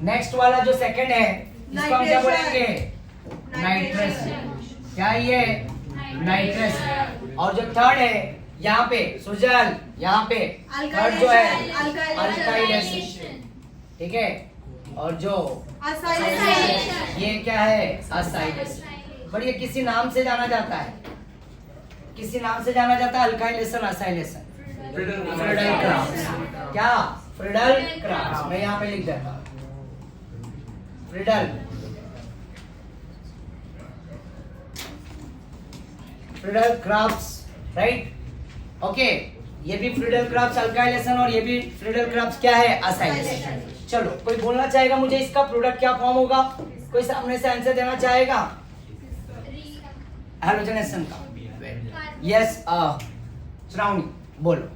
नेक्स्ट वाला जो सेकंड है इसको हम क्या बोलेंगे, नाइट्रस। क्या ये, नाइट्रस। और जो थर्ड है यहाँ पे सुजल, यहाँ पे थर्ड जो है अल्काइल एसिड, ठीक है। और जो ये क्या है, असाइड एसिड। पर ये किसी नाम से जाना जाता है, किसी नाम से जाना जाता है, अल्काइलेशन, असाइलेशन, फ्रीडल क्राफ्ट्स। क्या, फ्रीडल क्राफ्ट्स। मैं यहाँ पे लिख देता हूँ फ्रीडल क्राफ्ट्स, राइट, ओके। ये भी फ्रीडल क्राफ्ट्स अल्काइलेशन, और ये भी फ्रीडल क्राफ्ट्स क्या है, असाइलेशन। चलो, कोई बोलना चाहेगा मुझे इसका प्रोडक्ट क्या फॉर्म होगा, कोई सामने से आंसर देना चाहेगा, हैलोजेनेशन का। यस, श्रावणी बोलो।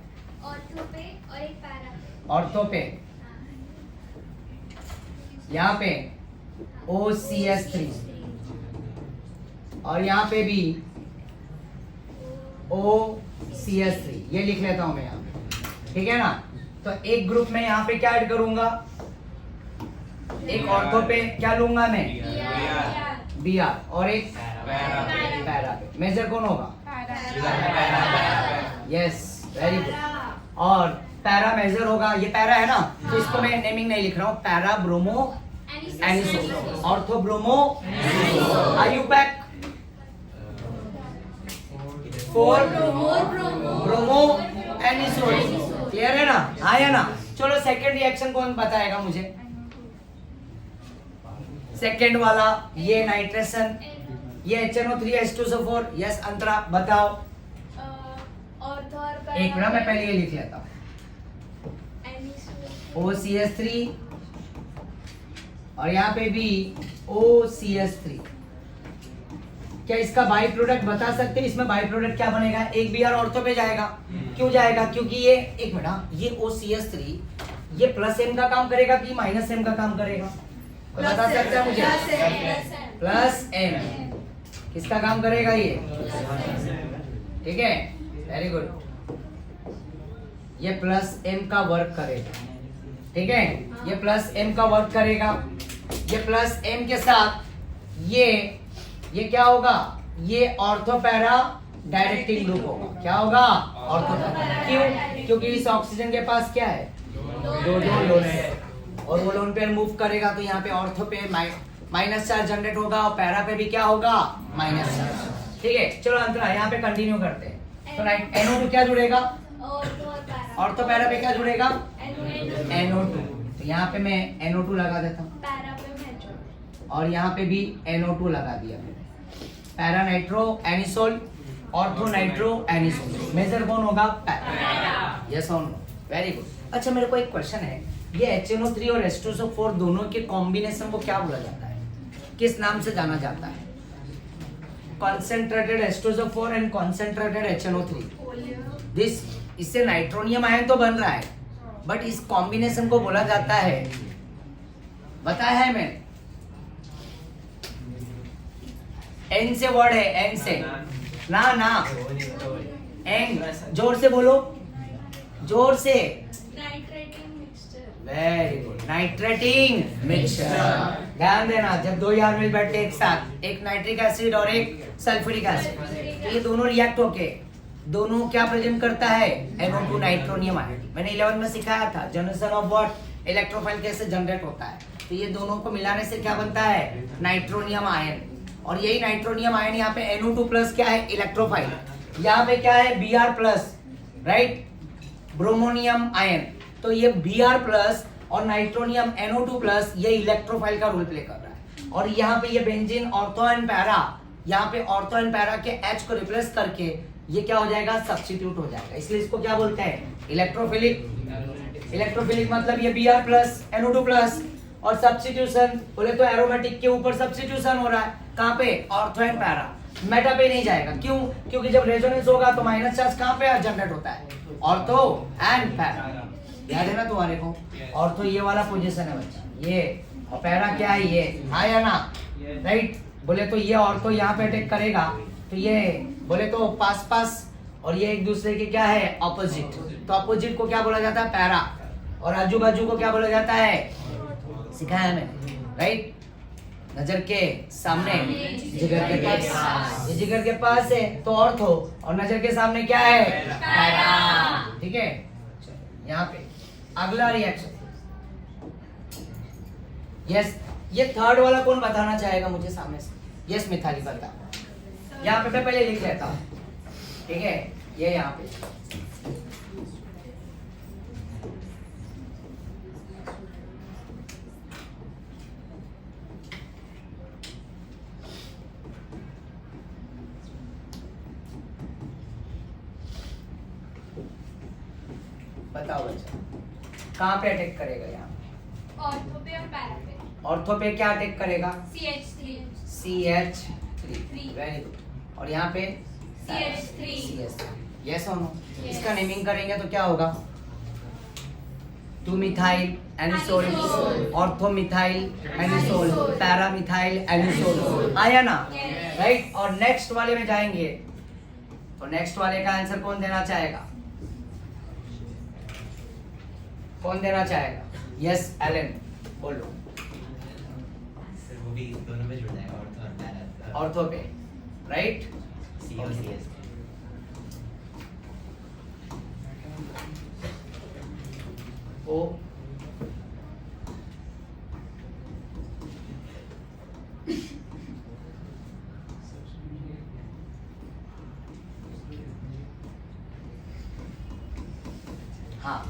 ऑर्थो पे और एक पैरा पे। ऑर्थो पे यहाँ पे OCS3, और यहाँ पे भी OCS3, ये लिख लेता हूं मैं यहाँ पे, ठीक है ना। तो एक ग्रुप में यहाँ पे क्या ऐड करूंगा, एक ऑर्थो पे क्या लूंगा मैं, Br, और एक पैरा पे। मेजर कौन होगा, यस, वेरी गुड। और पैरा मेजर होगा, ये पैरा है ना, तो इसको मैं नेमिंग नहीं लिख रहा हूँ, para bromo anisole, ortho bromo. Are you back, 4 bromo anisole, clear है ना, आया ना। चलो सेकंड रिएक्शन कौन बताएगा मुझे, सेकंड वाला, ये नाइट्रेशन, ये HNO3 H2SO4। यस अंतरा बताओ। ऑर्थो और एक मिनट, मैं पहले ये लिख लेता हूँ, OCS3, और यहाँ पे भी OCS3। क्या इसका बाई प्रोडक्ट बता सकते हैं, इसमें बाई प्रोडक्ट क्या बनेगा, एक Br ऑर्थो पे जाएगा। क्यों जाएगा, क्योंकि ये, एक मिनट, ये OCS3 ये प्लस M का काम करेगा कि माइनस M का काम करेगा, तो बता सकते हैं मुझे, प्लस M किसका काम करेगा ये, ठीक है, वेरी गुड। ये प्लस M का वर्क करेगा, ठीक है, ये प्लस एम का वर्क करेगा, ये प्लस एम के साथ ये क्या होगा, ये ऑर्थो पैरा डायरेक्टिंग ग्रुप होगा। क्या होगा, ऑर्थो पैरा। क्यों, क्योंकि इस ऑक्सीजन के पास क्या है, दो लोन है, और वो लोन पेयर मूव करेगा तो यहाँ पे ऑर्थो पे माइनस चार्ज जनरेट होगा और पैरा पे भी क्या होगा, माइनस चार्ज। ठीक है, चलो अंतरा यहाँ पे कंटिन्यू करते हैं। तो राइट, NO2 क्या जुड़ेगा, ऑर्थो पैरा पे क्या जुड़ेगा, NO2। तो यहाँ पे मैं NO2 लगा देता हूँ और यहाँ पे भी NO2 लगा दिया मैंने। Para nitro anisole, ortho nitro anisole, major कौन होगा, पैरा। यस और नो, वेरी गुड। अच्छा मेरे को एक क्वेश्चन है, ये HNO3 और H2SO4 दोनों के कॉम्बिनेशन को क्या बोला जाता है, किस नाम से जाना जाता है? Concentrated H2SO4 and concentrated HNO3। This, इससे नाइट्रोनियम आयन तो बन रहा है, बट इस कॉम्बिनेशन को बोला जाता है, बताया है मैंने, एन से वर्ड है, एन से ना, एन, जोर से बोलो, जोर से। Very good, nitrating mixture. ध्यान देना, जब दो यार मिल बैठते एक साथ, एक नाइट्रिक एसिड और एक सल्फ्यूरिक एसिड, तो ये दोनों रिएक्ट होके दोनों क्या प्रेजेंट करता है, NO2 नाइट्रोनियम आयन। मैंने 11 में सिखाया था जनरेशन ऑफ व्हाट, इलेक्ट्रोफाइल कैसे जनरेट होता है। तो ये दोनों को मिलाने से क्या बनता है, नाइट्रोनियम आयन। और यही नाइट्रोनियम आयन यहाँ पे NO2 प्लस क्या है, इलेक्ट्रोफाइल। यहाँ पे क्या है, Br plus, right, bromonium ion. तो ये Br प्लस और नाइट्रोनियम NO2 प्लस, ये इलेक्ट्रोफाइल का रोल प्ले कर रहा है। और यहाँ पे ये बेंजीन ऑर्थो एंड पैरा, यहाँ पे ऑर्थो एंड पैरा के H को रिप्लेस करके ये क्या हो जाएगा, सब्स्टिट्यूट हो जाएगा। इसलिए इसको क्या बोलते हैं, इलेक्ट्रोफिलिक। इलेक्ट्रोफिलिक मतलब ये Br प्लस NO2 प्लस, और सब्स्टिट्यूशन बोले तो एरोमेटिक के ऊपर सब्स्टिट्यूशन हो रहा है, कहाँ पे, ऑर्थो एंड पैरा। मेटा पे नहीं जाएगा, क्यों, क्योंकि जब रेजोनेंस होगा तो माइनस चार्ज कहाँ पे जनरेट होता है, ऑर्थो एंड पैरा। याद है ना तुम्हारे को, ऑर्थो ये वाला पोजीशन है बच्चा, ये, और पैरा क्या है, ये, हाँ या ना, राइट। बोले तो ये ऑर्थो यहाँ पे अटैक करेगा, तो ये बोले तो पास पास, और ये एक दूसरे के क्या है, ऑपोजिट। तो ऑपोजिट को क्या बोला जाता है, पैरा, और आजू बाजू को क्या बोला जाता है, सिखाया मैंने, राइट। नजर के सामने, जिगर के पास, ये जिगर के पास है तो ऑर्थो, और नजर के सामने क्या है, पैरा। ठीक है, यहाँ पे अगला रिएक्शन, यस, ये थर्ड वाला कौन बताना चाहेगा मुझे सामने से, यस मिथाली बता। यहाँ पे मैं पहले लिख लेता हूँ, ठीक है, ये यहाँ पे बताओ बच्चा, कहाँ पे अटैक करेगा, यहाँ ऑर्थो पे और पैरा पे। ऑर्थो पे क्या अटैक करेगा, CH3। Very good. और यहाँ पे CH3। यस और नो, इसका नेमिंग करेंगे तो क्या होगा, 2 methyl anisole, ortho methyl anisole, para methyl anisole, आया ना, राइट। और नेक्स्ट वाले में जाएंगे तो नेक्स्ट वाले का आंसर कौन देना चाहेगा, कौन देना चाहेगा, यस एलन बोलो। वो भी दोनों में जुड़ जाएगा, ऑर्थो और पैरा, ऑर्थो पे, राइट। COCS। ओ हाँ,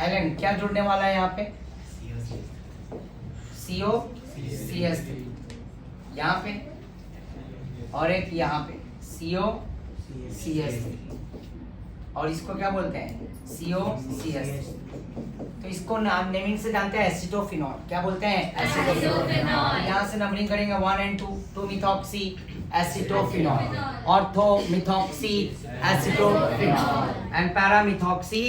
एलन क्या जुड़ने वाला है यहाँ पे, COCS, यहाँ पे, और एक यहाँ पे COCS, और इसको क्या बोलते हैं, COCS। तो इसको नाम नेमिंग से जानते हैं, एसिटोफिनॉल। क्या बोलते हैं, एसिटोफिनॉल। यहाँ से नंबरिंग करेंगे 1 and 2, 2 methoxy acetophenol, ortho methoxy acetophenol, and para methoxy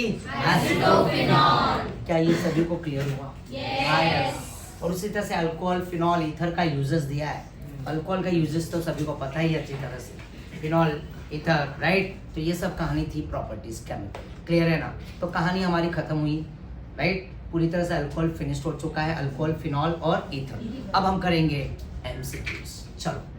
acetophenol. क्या ये सभी को क्लियर हुआ? Yes. और उसी तरह से अल्कोहल, फिनॉल, ईथर का यूजेस दिया है। अल्कोहल का यूजेस तो सभी को पता ही है अच्छी तरह से, फिनॉल, ईथर, राइट। तो ये सब कहानी थी प्रॉपर्टीज केमिकल, क्लियर है ना। तो कहानी हमारी खत्म हुई, राइट। पूरी तरह से अल्कोहल फिनिश्ड हो चुका है, अल्कोहल, फिनॉल और ईथर। अब हम करेंगे एमसीक्यूज। चलो